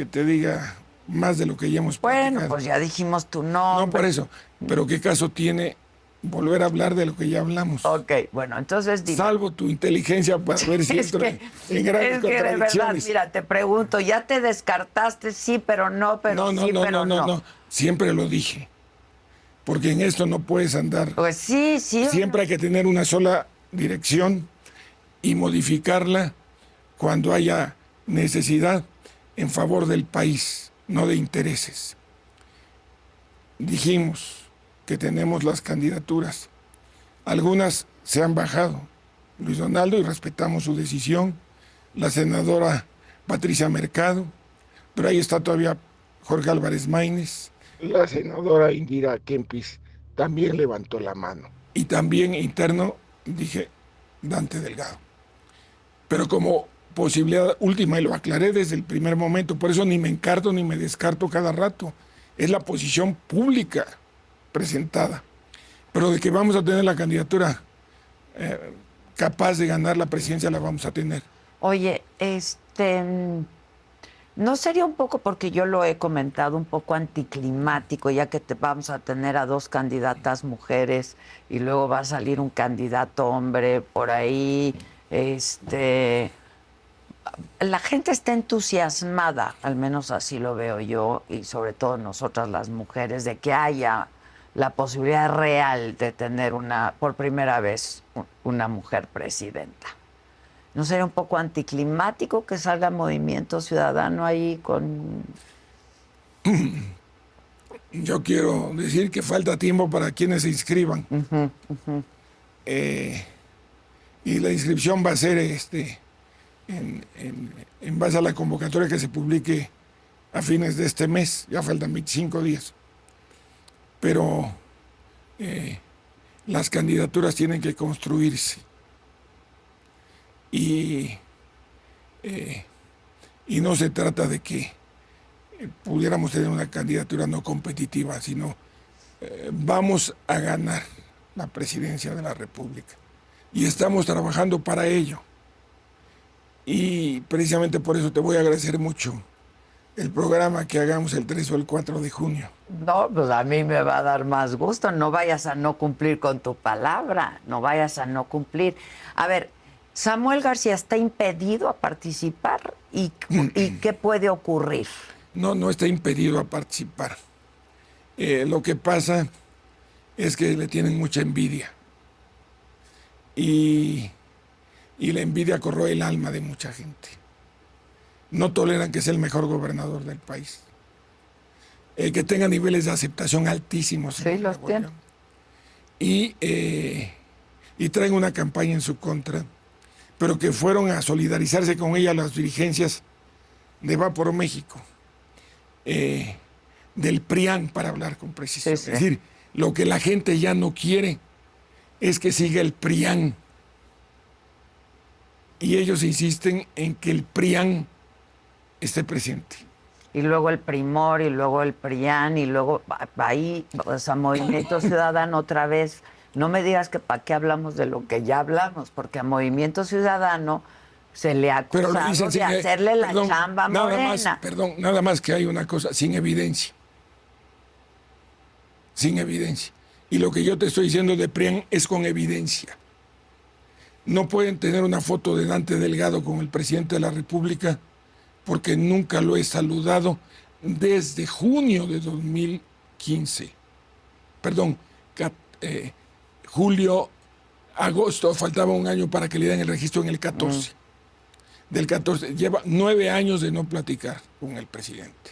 te diga más de lo que ya hemos platicado? Bueno, pues ya dijimos tu nombre. No por eso, pero ¿qué caso tiene volver a hablar de lo que ya hablamos? Ok, bueno, entonces dime. Salvo tu inteligencia para ver si entro en grandes es que de verdad, contradicciones. mira, te pregunto, ¿ya te descartaste? Sí, pero no, pero sí, pero no. Siempre lo dije. Porque en esto no puedes andar. Pues sí. Siempre hay que tener una sola dirección y modificarla cuando haya necesidad en favor del país, no de intereses. Dijimos que tenemos las candidaturas. Algunas se han bajado, Luis Donaldo, y respetamos su decisión. La senadora Patricia Mercado, pero ahí está todavía Jorge Álvarez Maínez. La senadora Indira Kempis también levantó la mano. Y también interno, dije, Dante Delgado. Pero como posibilidad última, y lo aclaré desde el primer momento, por eso ni me encarto ni me descarto cada rato. Es la posición pública presentada. Pero de que vamos a tener la candidatura capaz de ganar la presidencia, la vamos a tener. Oye, ¿no sería un poco, porque yo lo he comentado, un poco anticlimático, ya que vamos a tener a 2 candidatas mujeres y luego va a salir un candidato hombre por ahí? La gente está entusiasmada, al menos así lo veo yo, y sobre todo nosotras las mujeres, de que haya la posibilidad real de tener por primera vez una mujer presidenta. ¿No sería un poco anticlimático que salga Movimiento Ciudadano ahí con...? Yo quiero decir que falta tiempo para quienes se inscriban. Y la inscripción va a ser en base a la convocatoria que se publique a fines de este mes. Ya faltan 25 días. Pero las candidaturas tienen que construirse. Y no se trata de que pudiéramos tener una candidatura no competitiva, sino vamos a ganar la presidencia de la República. Y estamos trabajando para ello. Y precisamente por eso te voy a agradecer mucho el programa que hagamos el 3 o el 4 de junio. No, pues a mí me va a dar más gusto. No vayas a no cumplir con tu palabra. No vayas a no cumplir. A ver, Samuel García está impedido a participar. ¿Y qué puede ocurrir? No está impedido a participar. Lo que pasa es que le tienen mucha envidia. Y la envidia corroe el alma de mucha gente. No toleran que sea el mejor gobernador del país. Que tenga niveles de aceptación altísimos. Sí, los tiene. Y traen una campaña en su contra, pero que fueron a solidarizarse con ella las dirigencias de Va por México, del PRIAN, para hablar con precisión. Sí. Es decir, lo que la gente ya no quiere es que siga el PRIAN. Y ellos insisten en que el PRIAN esté presente. Y luego el Primor, y luego el PRIAN, y luego ahí, o sea, Movimiento Ciudadano otra vez. No me digas que para qué hablamos de lo que ya hablamos, porque a Movimiento Ciudadano se le ha acusado de hacerle la chamba a Morena. Nada más que hay una cosa, sin evidencia. Sin evidencia. Y lo que yo te estoy diciendo de PRIAN es con evidencia. No pueden tener una foto de Dante Delgado con el presidente de la República porque nunca lo he saludado desde junio de 2015. Perdón, julio, agosto, faltaba un año para que le den el registro en el 14. Del 14, lleva 9 años de no platicar con el presidente.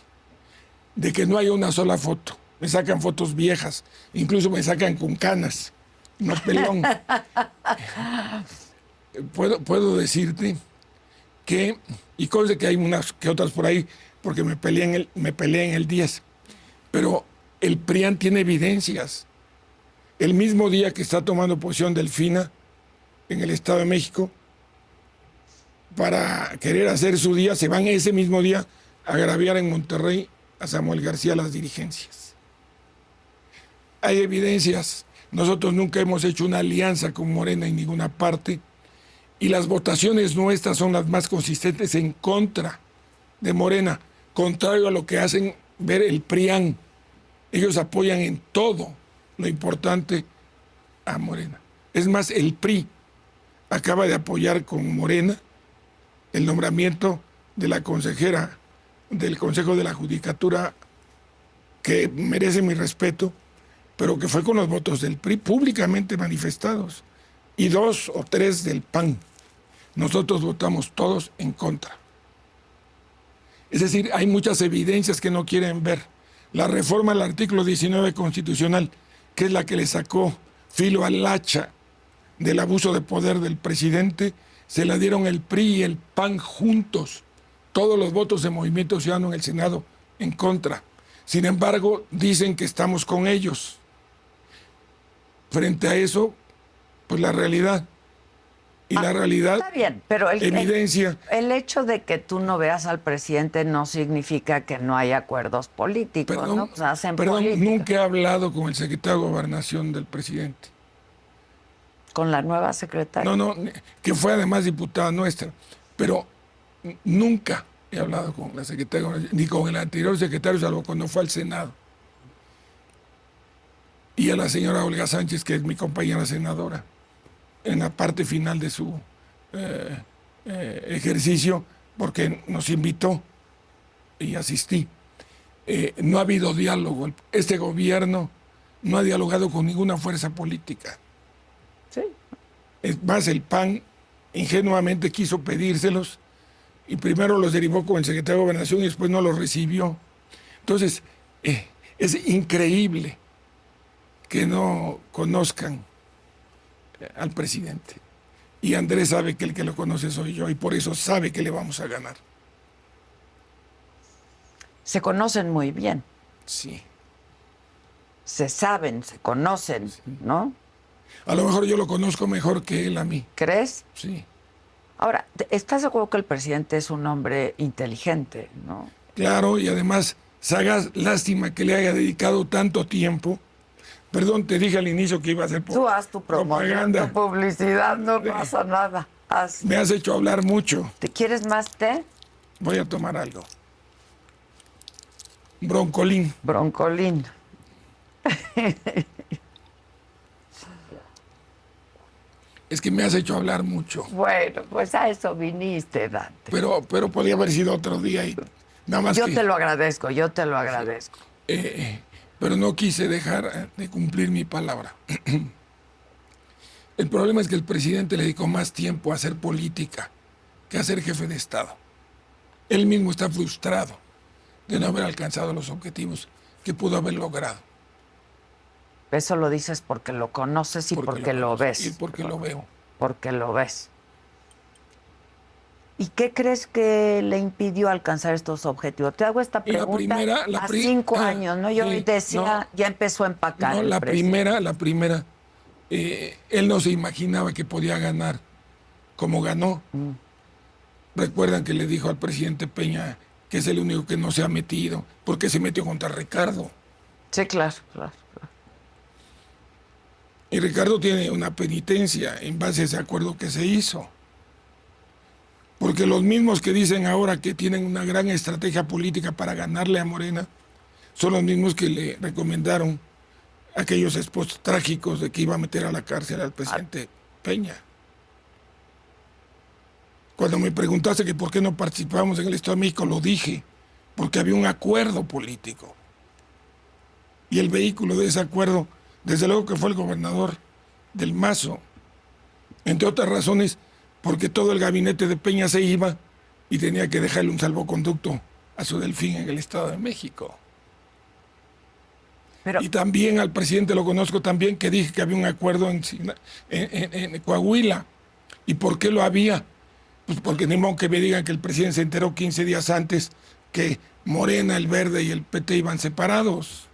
De que no haya una sola foto. Me sacan fotos viejas, incluso me sacan con canas, no pelón. Puedo decirte y cosa que hay unas que otras por ahí, porque me peleé en el 10, pero el PRIAN tiene evidencias. El mismo día que está tomando posición Delfina en el Estado de México, para querer hacer su día, se van ese mismo día a agraviar en Monterrey a Samuel García las dirigencias. Hay evidencias. Nosotros nunca hemos hecho una alianza con Morena en ninguna parte, y las votaciones nuestras son las más consistentes en contra de Morena, contrario a lo que hacen ver el PRIAN. Ellos apoyan en todo lo importante a Morena. Es más, el PRI acaba de apoyar con Morena el nombramiento de la consejera del Consejo de la Judicatura, que merece mi respeto, pero que fue con los votos del PRI públicamente manifestados, y 2 o 3 del PAN. Nosotros votamos todos en contra. Es decir, hay muchas evidencias que no quieren ver. La reforma al artículo 19 constitucional, que es la que le sacó filo al hacha del abuso de poder del presidente, se la dieron el PRI y el PAN juntos. Todos los votos de Movimiento Ciudadano en el Senado en contra. Sin embargo, dicen que estamos con ellos. Frente a eso, pues la realidad. Y la realidad Está bien, pero evidencia. el hecho de que tú no veas al presidente no significa que no hay acuerdos políticos, Perdón, ¿no? Pues hacen perdón, política. nunca he hablado con el secretario de Gobernación del presidente. Con la nueva secretaria. No, que fue además diputada nuestra. Pero nunca he hablado con la secretaria de Gobernación, ni con el anterior secretario, salvo cuando fue al Senado. Y a la señora Olga Sánchez, que es mi compañera senadora, en la parte final de su ejercicio, porque nos invitó y asistí. No ha habido diálogo. Este gobierno no ha dialogado con ninguna fuerza política. Sí. Es más, el PAN ingenuamente quiso pedírselos y primero los derivó con el secretario de Gobernación y después no los recibió. Entonces, es increíble que no conozcan al presidente. Y Andrés sabe que el que lo conoce soy yo, y por eso sabe que le vamos a ganar. Se conocen muy bien. Sí. Se saben, se conocen, ¿no? A lo mejor yo lo conozco mejor que él a mí. ¿Crees? Sí. Ahora, ¿estás de acuerdo que el presidente es un hombre inteligente, no? Claro, y además, sagaz. Lástima que le haya dedicado tanto tiempo. Perdón, te dije al inicio que iba a hacer Tú haz tu promoción, tu publicidad, no pasa nada. Haz. Me has hecho hablar mucho. ¿Te quieres más té? Voy a tomar algo. Broncolín. Broncolín. Es que me has hecho hablar mucho. Bueno, pues a eso viniste, Dante. Pero podría haber sido otro día y nada más Yo que... te lo agradezco, yo te lo agradezco. Pero no quise dejar de cumplir mi palabra. El problema es que el presidente le dedicó más tiempo a hacer política que a ser jefe de Estado. Él mismo está frustrado de no haber alcanzado los objetivos que pudo haber logrado. Eso lo dices porque lo conoces y porque lo ves. Y porque lo veo. Porque lo ves. ¿Y qué crees que le impidió alcanzar estos objetivos? Te hago esta pregunta a 5 años, ¿no? Yo decía, ya empezó a empacar. No, la primera, él no se imaginaba que podía ganar como ganó. Recuerdan que le dijo al presidente Peña que es el único que no se ha metido, porque se metió contra Ricardo. Sí, claro. Y Ricardo tiene una penitencia en base a ese acuerdo que se hizo. Porque los mismos que dicen ahora que tienen una gran estrategia política para ganarle a Morena, son los mismos que le recomendaron aquellos esposos trágicos de que iba a meter a la cárcel al presidente Peña. Cuando me preguntaste que por qué no participábamos en el Estado de México, lo dije, porque había un acuerdo político. Y el vehículo de ese acuerdo, desde luego que fue el gobernador del Mazo, entre otras razones, porque todo el gabinete de Peña se iba y tenía que dejarle un salvoconducto a su Delfín en el Estado de México. Y también al presidente lo conozco también, que dije que había un acuerdo en Coahuila. ¿Y por qué lo había? Pues porque ni modo que me digan que el presidente se enteró 15 días antes que Morena, el Verde y el PT iban separados.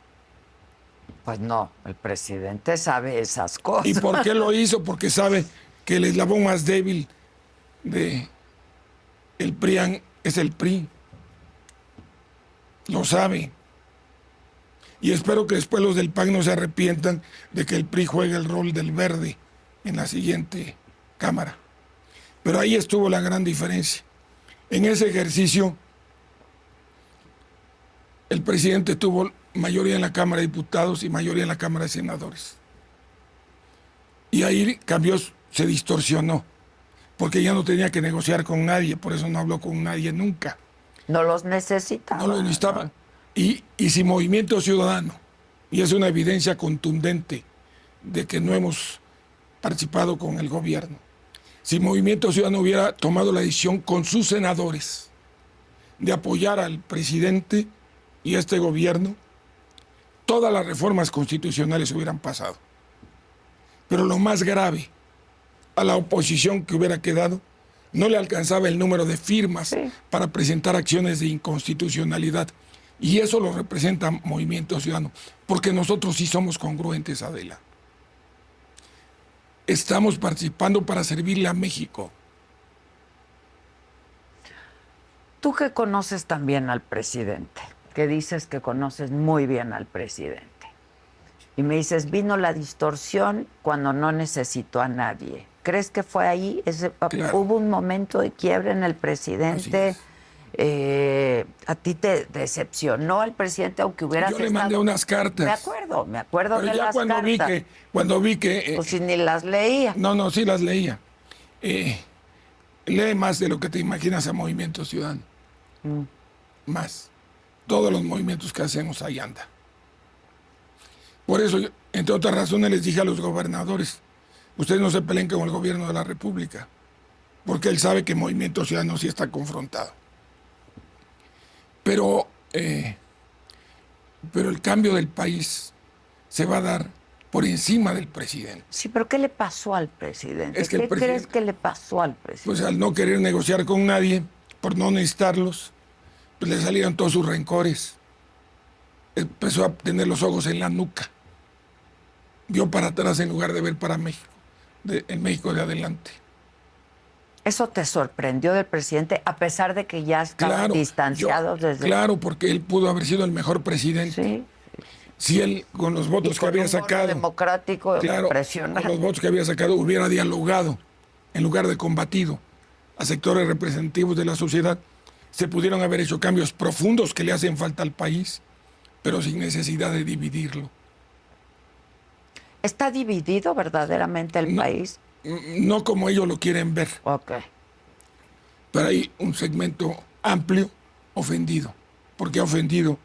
Pues no, el presidente sabe esas cosas. ¿Y por qué lo hizo? Porque sabe que el eslabón más débil de el PRIAN es el PRI. Lo sabe. Y espero que después los del PAN no se arrepientan de que el PRI juegue el rol del Verde en la siguiente Cámara. Pero ahí estuvo la gran diferencia. En ese ejercicio, el presidente tuvo mayoría en la Cámara de Diputados y mayoría en la Cámara de Senadores. Y ahí cambió, se distorsionó, porque ya no tenía que negociar con nadie, por eso no habló con nadie nunca. No los necesitaba. No los necesitaba. Y sin Movimiento Ciudadano, y es una evidencia contundente de que no hemos participado con el gobierno. Si Movimiento Ciudadano hubiera tomado la decisión con sus senadores de apoyar al presidente y a este gobierno, todas las reformas constitucionales hubieran pasado. Pero lo más grave, a la oposición que hubiera quedado, no le alcanzaba el número de firmas para presentar acciones de inconstitucionalidad. Y eso lo representa Movimiento Ciudadano, porque nosotros sí somos congruentes, Adela. Estamos participando para servirle a México. Tú que conoces también al presidente, que dices que conoces muy bien al presidente, y me dices, vino la distorsión cuando no necesitó a nadie. ¿Crees que fue ahí? Claro. ¿Hubo un momento de quiebre en el presidente? ¿A ti te decepcionó el presidente, aunque hubieras Yo le mandé unas cartas. Me acuerdo Pero de ya las cuando cartas. vi que Pues si ni las leía. no, sí las leía. Lee más de lo que te imaginas a Movimiento Ciudadano. Más. Todos los movimientos que hacemos ahí anda. Por eso, entre otras razones, les dije a los gobernadores, ustedes no se peleen con el gobierno de la República, porque él sabe que Movimiento Ciudadano sí está confrontado. Pero el cambio del país se va a dar por encima del presidente. Sí, pero ¿qué le pasó al presidente? Es que el ¿Qué presidente- crees que le pasó al presidente? Pues al no querer negociar con nadie, por no necesitarlos, pues le salieron todos sus rencores. Empezó a tener los ojos en la nuca. Vio para atrás en lugar de ver para México, el México de adelante. ¿Eso te sorprendió del presidente, a pesar de que ya estaban distanciados desde... Claro, porque él pudo haber sido el mejor presidente. Sí. Si él, con los votos Y que con había un bono sacado, democrático claro, impresionante. con los votos que había sacado, hubiera dialogado en lugar de combatido a sectores representativos de la sociedad, se pudieron haber hecho cambios profundos que le hacen falta al país, pero sin necesidad de dividirlo. ¿Está dividido verdaderamente el país? No como ellos lo quieren ver, Ok. pero hay un segmento amplio ofendido, porque ha ofendido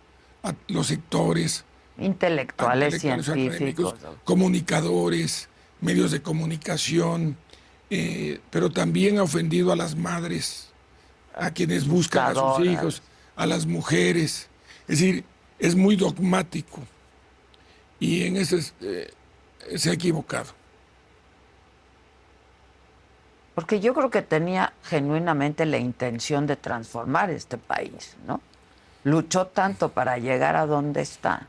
a los sectores Intelectuales, intelectuales, científicos. académicos, comunicadores, medios de comunicación, pero también ha ofendido a las madres, a quienes buscan a sus Buscadoras. hijos, a las mujeres. Es decir, es muy dogmático y en eso se ha equivocado. Porque yo creo que tenía genuinamente la intención de transformar este país, ¿no? Luchó tanto para llegar a donde está.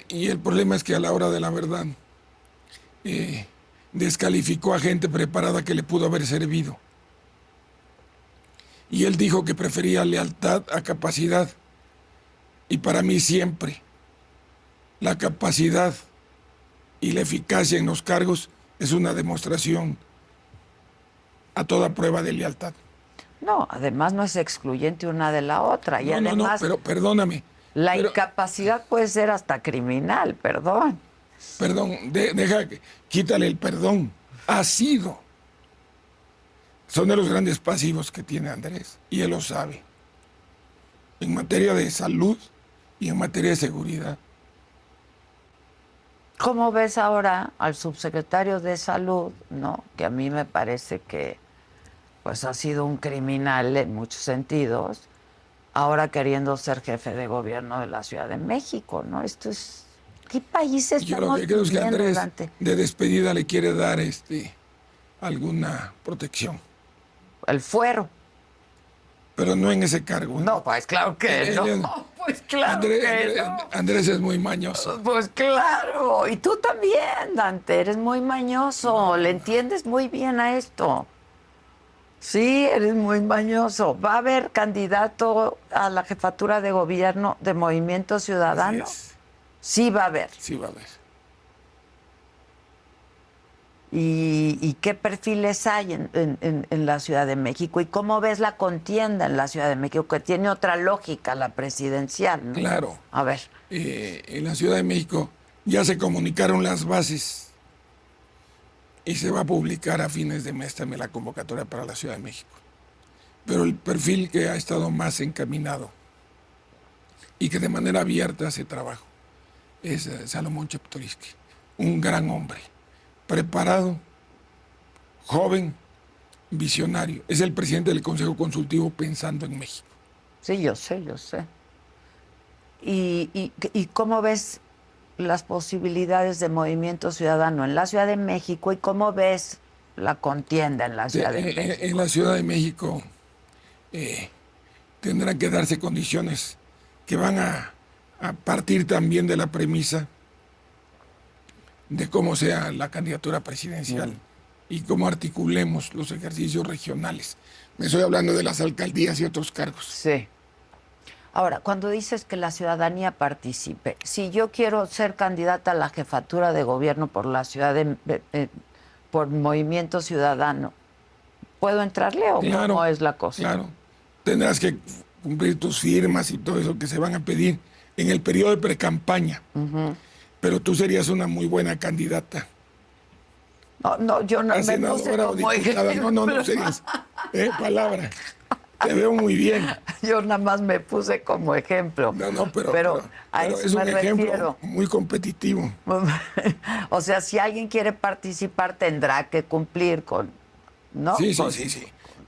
Y el problema es que a la hora de la verdad descalificó a gente preparada que le pudo haber servido. Y él dijo que prefería lealtad a capacidad. Y para mí siempre la capacidad y la eficacia en los cargos es una demostración a toda prueba de lealtad. No, además no es excluyente una de la otra. Y No, además, pero perdóname. la incapacidad puede ser hasta criminal, perdón. Perdón, quítale el perdón. Ha sido. Son de los grandes pasivos que tiene Andrés, y él lo sabe. En materia de salud y en materia de seguridad. ¿Cómo ves ahora al subsecretario de Salud, no? Que a mí me parece que pues ha sido un criminal en muchos sentidos, ahora queriendo ser jefe de gobierno de la Ciudad de México, ¿no? Esto es... ¿Qué país Yo lo estamos que creo es que viviendo, Andrés Dante? de despedida le quiere dar alguna protección. El fuero. pero no en ese cargo. No, pues claro que Él- no. Pues claro Andrés, que no. Andrés es muy mañoso. Pues claro. Y tú también, Dante, eres muy mañoso. Le entiendes muy bien a esto. Sí, eres muy mañoso. ¿Va a haber candidato a la jefatura de gobierno de Movimiento Ciudadano? Así es. Sí va a haber. Sí, va a haber. ¿Y qué perfiles hay en la Ciudad de México? ¿Y cómo ves la contienda en la Ciudad de México? Que tiene otra lógica, la presidencial, ¿no? Claro. A ver. En la Ciudad de México ya se comunicaron las bases y se va a publicar a fines de mes también la convocatoria para la Ciudad de México. Pero el perfil que ha estado más encaminado y que de manera abierta hace trabajo es Salomón Chertorivsky, un gran hombre, preparado, joven, visionario. Es el presidente del Consejo Consultivo Pensando en México. Sí, yo sé, yo sé. ¿Y cómo ves las posibilidades de Movimiento Ciudadano en la Ciudad de México y cómo ves la contienda en la Ciudad de México? En la Ciudad de México tendrán que darse condiciones que van a partir también de la premisa de cómo sea la candidatura presidencial y cómo articulemos los ejercicios regionales. Me estoy hablando de las alcaldías y otros cargos. Sí. Ahora, cuando dices que la ciudadanía participe, si yo quiero ser candidata a la jefatura de gobierno por la ciudad por Movimiento Ciudadano, ¿puedo entrarle o cómo es la cosa? Claro. Tendrás que cumplir tus firmas y todo eso que se van a pedir en el periodo de precampaña. Pero tú serías una muy buena candidata. No, yo no A me puse senadora o como diputada. No serías. Palabra. Te veo muy bien. Yo nada más me puse como ejemplo. Pero a eso es un me ejemplo refiero. muy competitivo. O sea, si alguien quiere participar tendrá que cumplir con, ¿no? Sí. Con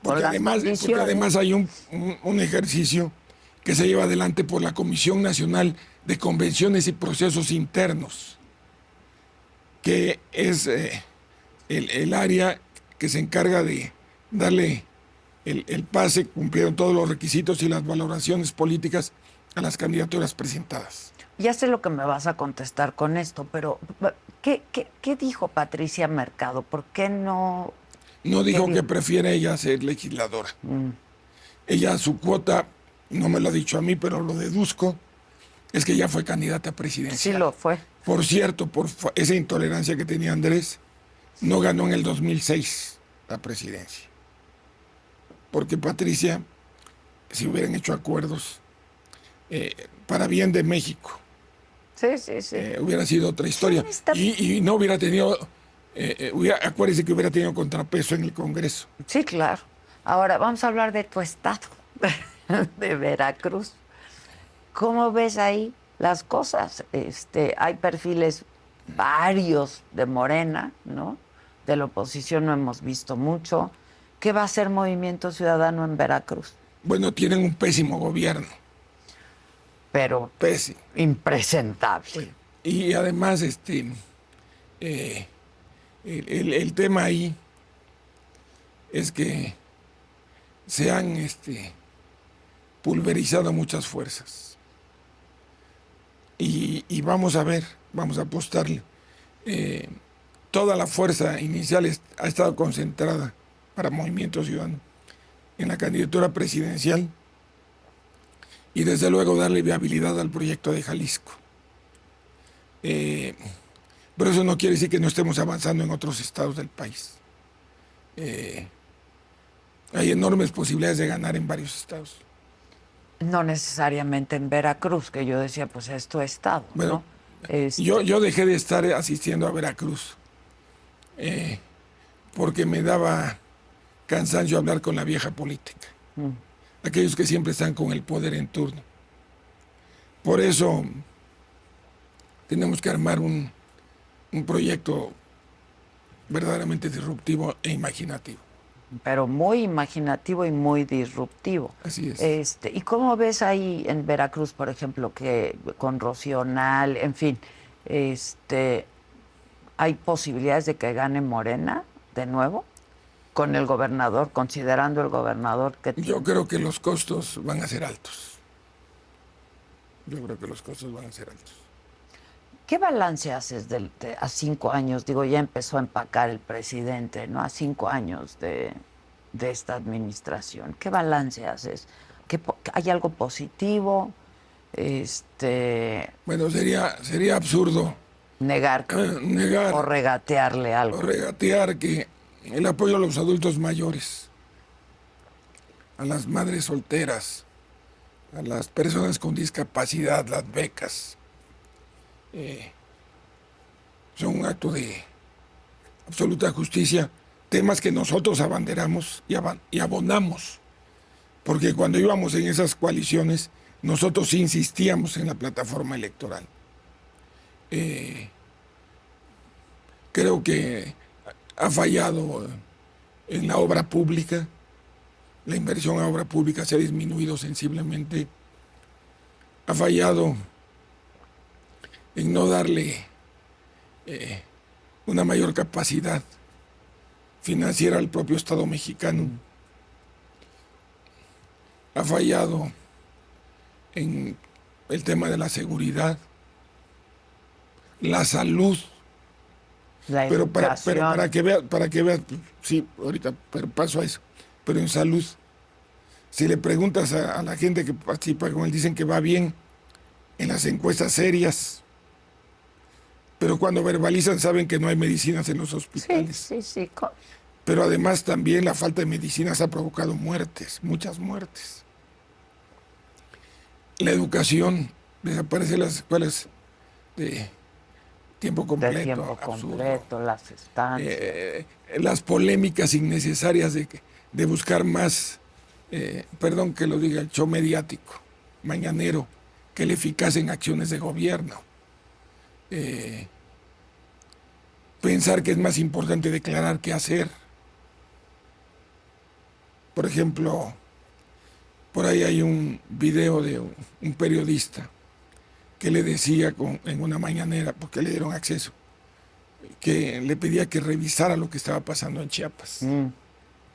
Porque las condiciones. además hay un ejercicio que se lleva adelante por la Comisión Nacional de Convenciones y Procesos Internos, que es el área que se encarga de darle el pase, cumplieron todos los requisitos y las valoraciones políticas a las candidaturas presentadas. Ya sé lo que me vas a contestar con esto, pero ¿qué dijo Patricia Mercado? ¿Por qué no? No dijo que prefiere ella ser legisladora. Ella, su cuota, no me lo ha dicho a mí, pero lo deduzco, es que ya fue candidata presidencial. Sí lo fue. Por cierto, por esa intolerancia que tenía Andrés, no ganó en el 2006 la presidencia. Porque Patricia, si hubieran hecho acuerdos para bien de México, Sí. hubiera sido otra historia. Y no hubiera tenido, acuérdese que hubiera tenido contrapeso en el Congreso. Sí, claro. Ahora vamos a hablar de tu estado, de Veracruz. ¿Cómo ves ahí las cosas? Hay perfiles varios de Morena, ¿no? De la oposición no hemos visto mucho. ¿Qué va a hacer Movimiento Ciudadano en Veracruz? Bueno, tienen un pésimo gobierno. Pero Pésimo. impresentable. Y además, el tema ahí es que se han pulverizado muchas fuerzas. Y vamos a ver, vamos a apostarle. Toda la fuerza inicial ha estado concentrada para Movimiento Ciudadano en la candidatura presidencial y desde luego darle viabilidad al proyecto de Jalisco. Pero eso no quiere decir que no estemos avanzando en otros estados del país. Hay enormes posibilidades de ganar en varios estados. No necesariamente en Veracruz, que yo decía, pues es tu estado, Bueno, ¿no? yo dejé de estar asistiendo a Veracruz porque me daba cansancio hablar con la vieja política. Aquellos que siempre están con el poder en turno. Por eso tenemos que armar un proyecto verdaderamente disruptivo e imaginativo. Pero muy imaginativo y muy disruptivo. Así es. ¿Y cómo ves ahí en Veracruz, por ejemplo, que con Rocío Nal, en fin, hay posibilidades de que gane Morena de nuevo? con el gobernador, considerando el gobernador que tiene? Yo creo que los costos van a ser altos. Yo creo que los costos van a ser altos. ¿Qué balance haces a 5 años? Digo, ya empezó a empacar el presidente, ¿no? A 5 años de esta administración. ¿Qué balance haces? ¿Hay algo positivo? Bueno, sería absurdo Negar o regatearle algo. o regatear que el apoyo a los adultos mayores, a las madres solteras, a las personas con discapacidad, las becas, son un acto de absoluta justicia, temas que nosotros abanderamos y abonamos, porque cuando íbamos en esas coaliciones, nosotros insistíamos en la plataforma electoral. Creo que ha fallado en la obra pública, la inversión a obra pública se ha disminuido sensiblemente, ha fallado en no darle una mayor capacidad financiera al propio Estado mexicano, ha fallado en el tema de la seguridad, la salud. La Pero para educación. que veas, sí, ahorita, pero paso a eso. Pero en salud, si le preguntas a la gente que participa con él, dicen que va bien en las encuestas serias, pero cuando verbalizan saben que no hay medicinas en los hospitales. Sí. Pero además también la falta de medicinas ha provocado muertes, muchas muertes. La educación, desaparecen las escuelas de tiempo completo. De tiempo absurdo. completo, las estancias. Las polémicas innecesarias de buscar más, perdón que lo diga, el show mediático, mañanero, que el eficaz en acciones de gobierno. Pensar que es más importante declarar que hacer. Por ejemplo, por ahí hay un video de un periodista que le decía en una mañanera, porque le dieron acceso, que le pedía que revisara lo que estaba pasando en Chiapas.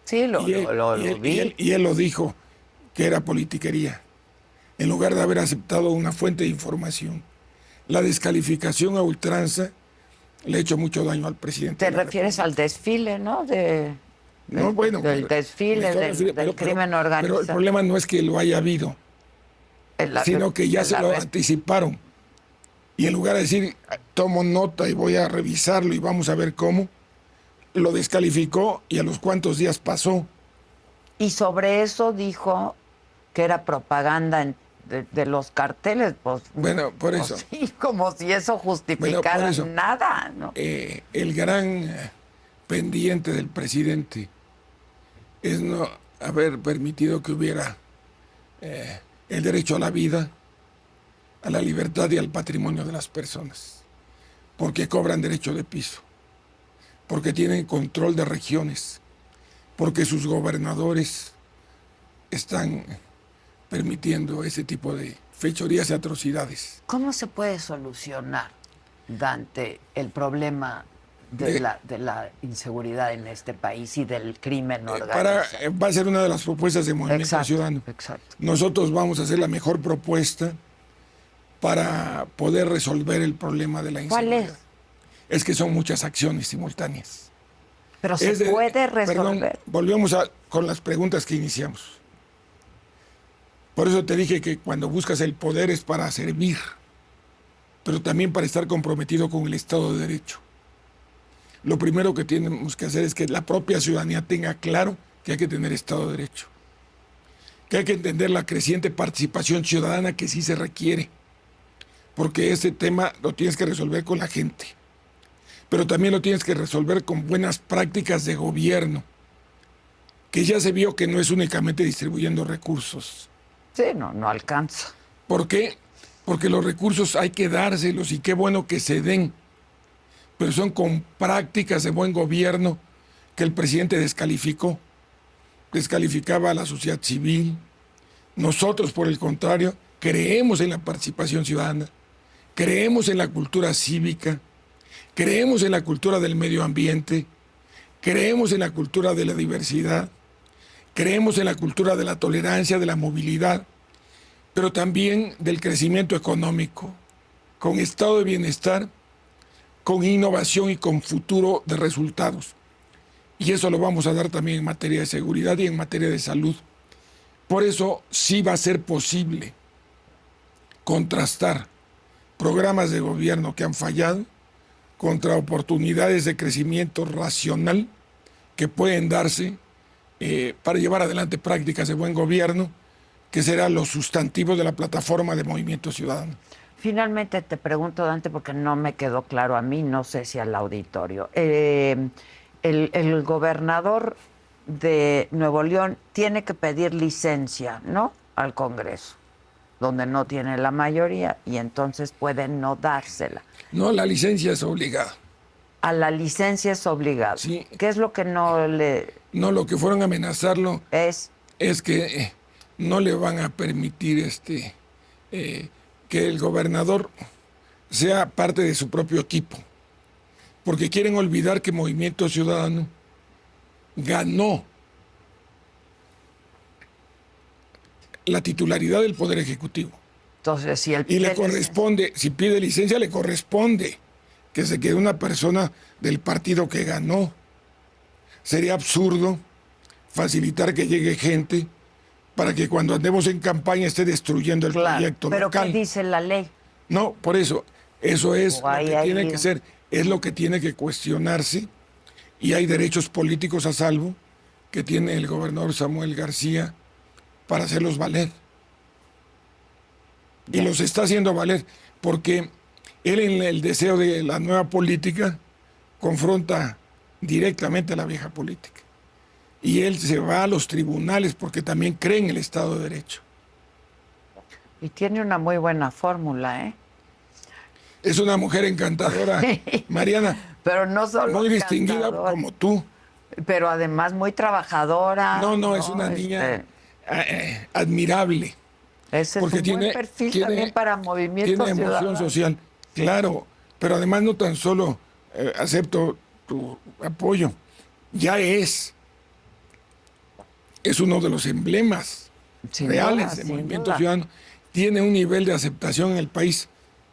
Sí, lo vi. Y él lo dijo, que era politiquería, en lugar de haber aceptado una fuente de información. La descalificación a ultranza le ha hecho mucho daño al presidente. Te refieres al desfile, ¿no? No, bueno, del desfile, del crimen organizado. Pero el problema no es que lo haya habido, sino que ya se lo anticiparon. Y en lugar de decir, tomo nota y voy a revisarlo y vamos a ver cómo, lo descalificó y a los cuantos días pasó. Y sobre eso dijo que era propaganda de los carteles, pues. Bueno, por eso. Sí, como si eso justificara nada, ¿no? El gran pendiente del presidente es no haber permitido que hubiera el derecho a la vida, a la libertad y al patrimonio de las personas, porque cobran derecho de piso, porque tienen control de regiones, porque sus gobernadores están permitiendo ese tipo de fechorías y atrocidades. ¿Cómo se puede solucionar, Dante, el problema de la inseguridad en este país y del crimen organizado? Va a ser una de las propuestas de Movimiento Ciudadano. Exacto. Nosotros vamos a hacer la mejor propuesta para poder resolver el problema de la inseguridad. ¿Cuál es? Es que son muchas acciones simultáneas. Pero se puede resolver. Perdón, volvemos con las preguntas que iniciamos. Por eso te dije que cuando buscas el poder es para servir, pero también para estar comprometido con el Estado de Derecho. Lo primero que tenemos que hacer es que la propia ciudadanía tenga claro que hay que tener Estado de Derecho, que hay que entender la creciente participación ciudadana que sí se requiere, porque ese tema lo tienes que resolver con la gente, pero también lo tienes que resolver con buenas prácticas de gobierno, que ya se vio que no es únicamente distribuyendo recursos. Sí, no alcanza. ¿Por qué? Porque los recursos hay que dárselos y qué bueno que se den, pero son con prácticas de buen gobierno que el presidente descalificó. Descalificaba a la sociedad civil. Nosotros, por el contrario, creemos en la participación ciudadana, creemos en la cultura cívica, creemos en la cultura del medio ambiente, creemos en la cultura de la diversidad, creemos en la cultura de la tolerancia, de la movilidad, pero también del crecimiento económico, con estado de bienestar, con innovación y con futuro de resultados. Y eso lo vamos a dar también en materia de seguridad y en materia de salud. Por eso sí va a ser posible contrastar programas de gobierno que han fallado contra oportunidades de crecimiento racional que pueden darse para llevar adelante prácticas de buen gobierno, que serán los sustantivos de la plataforma de Movimiento Ciudadano. Finalmente te pregunto, Dante, porque no me quedó claro a mí, no sé si al auditorio. El gobernador de Nuevo León tiene que pedir licencia, ¿no?, al Congreso, donde no tiene la mayoría, y entonces puede no dársela. No, la licencia es obligada. A la licencia es obligado. Sí. ¿Qué es lo que no le...? No, lo que fueron a amenazarlo Es que no le van a permitir que el gobernador sea parte de su propio equipo, porque quieren olvidar que Movimiento Ciudadano ganó la titularidad del Poder Ejecutivo. Entonces, si el Y le corresponde, si pide licencia, le corresponde que se quede una persona del partido que ganó. Sería absurdo facilitar que llegue gente para que cuando andemos en campaña esté destruyendo el proyecto pero local. ¿qué dice la ley? No, por eso es lo Ahí, que tiene ahí. que ser, es lo que tiene que cuestionarse, y hay derechos políticos a salvo que tiene el gobernador Samuel García para hacerlos valer. Y los está haciendo valer, porque él, en el deseo de la nueva política, confronta directamente a la vieja política. Y él se va a los tribunales porque también cree en el Estado de Derecho. Y tiene una muy buena fórmula, ¿eh? Es una mujer encantadora, Mariana, Pero no solo muy distinguida encantadora, como tú. pero además muy trabajadora. No, es una niña admirable. Ese Porque es un buen perfil también para Movimiento tiene emoción Ciudadano. social, claro, pero además no tan solo acepto tu apoyo, ya es uno de los emblemas Sin reales duda, de sin Movimiento duda. Ciudadano. Tiene un nivel de aceptación en el país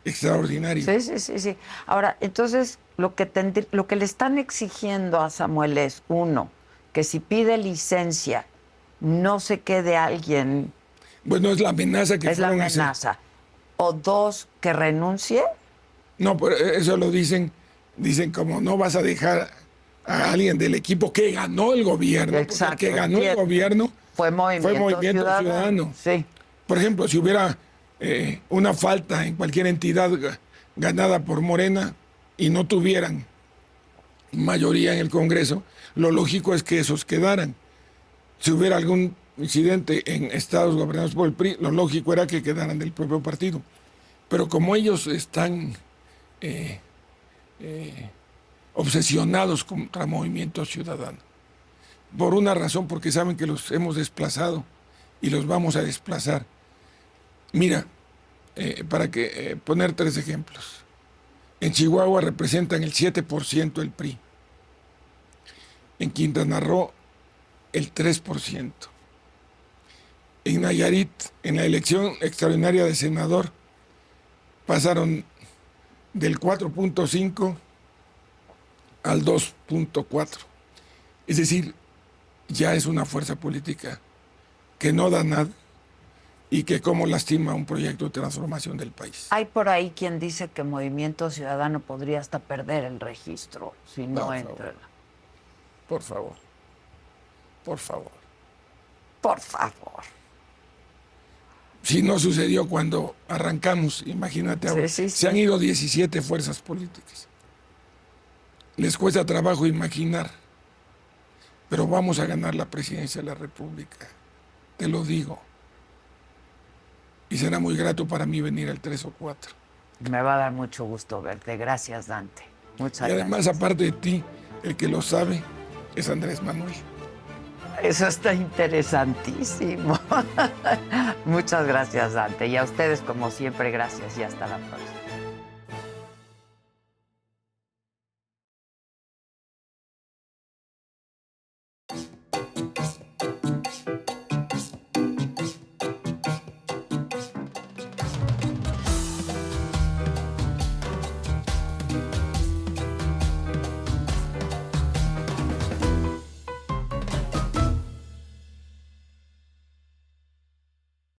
extraordinario. Sí. Ahora, entonces, lo que le están exigiendo a Samuel es, uno, que si pide licencia, no se quede alguien, Bueno, es la amenaza que es la fueron a hacer. amenaza. O dos, que renuncie. No, pero eso lo dicen como no vas a dejar a alguien del equipo que ganó el gobierno. Porque Exacto, el que ganó el entiendo. gobierno Fue Movimiento Ciudadano. Sí. Por ejemplo, si hubiera una falta en cualquier entidad ganada por Morena y no tuvieran mayoría en el Congreso, lo lógico es que esos quedaran. Si hubiera algún incidente en estados gobernados por el PRI, lo lógico era que quedaran del propio partido. Pero como ellos están obsesionados contra Movimiento Ciudadano, por una razón, porque saben que los hemos desplazado y los vamos a desplazar. Mira, para poner 3 ejemplos. En Chihuahua representan el 7% el PRI. En Quintana Roo, el 3%. En Nayarit, en la elección extraordinaria de senador, pasaron del 4.5 al 2.4. Es decir, ya es una fuerza política que no da nada y que cómo lastima un proyecto de transformación del país. Hay por ahí quien dice que Movimiento Ciudadano podría hasta perder el registro si no Por entra. favor. Por favor. Por favor. Por favor. Si no sucedió cuando arrancamos, imagínate ahora. Sí. Se han ido 17 fuerzas políticas. Les cuesta trabajo imaginar, pero vamos a ganar la presidencia de la República. Te lo digo. Y será muy grato para mí venir al 3 o 4. Me va a dar mucho gusto verte. Gracias, Dante. Muchas Y además, gracias. aparte de ti, el que lo sabe es Andrés Manuel. Eso está interesantísimo. Muchas gracias, Dante. Y a ustedes, como siempre, gracias y hasta la próxima.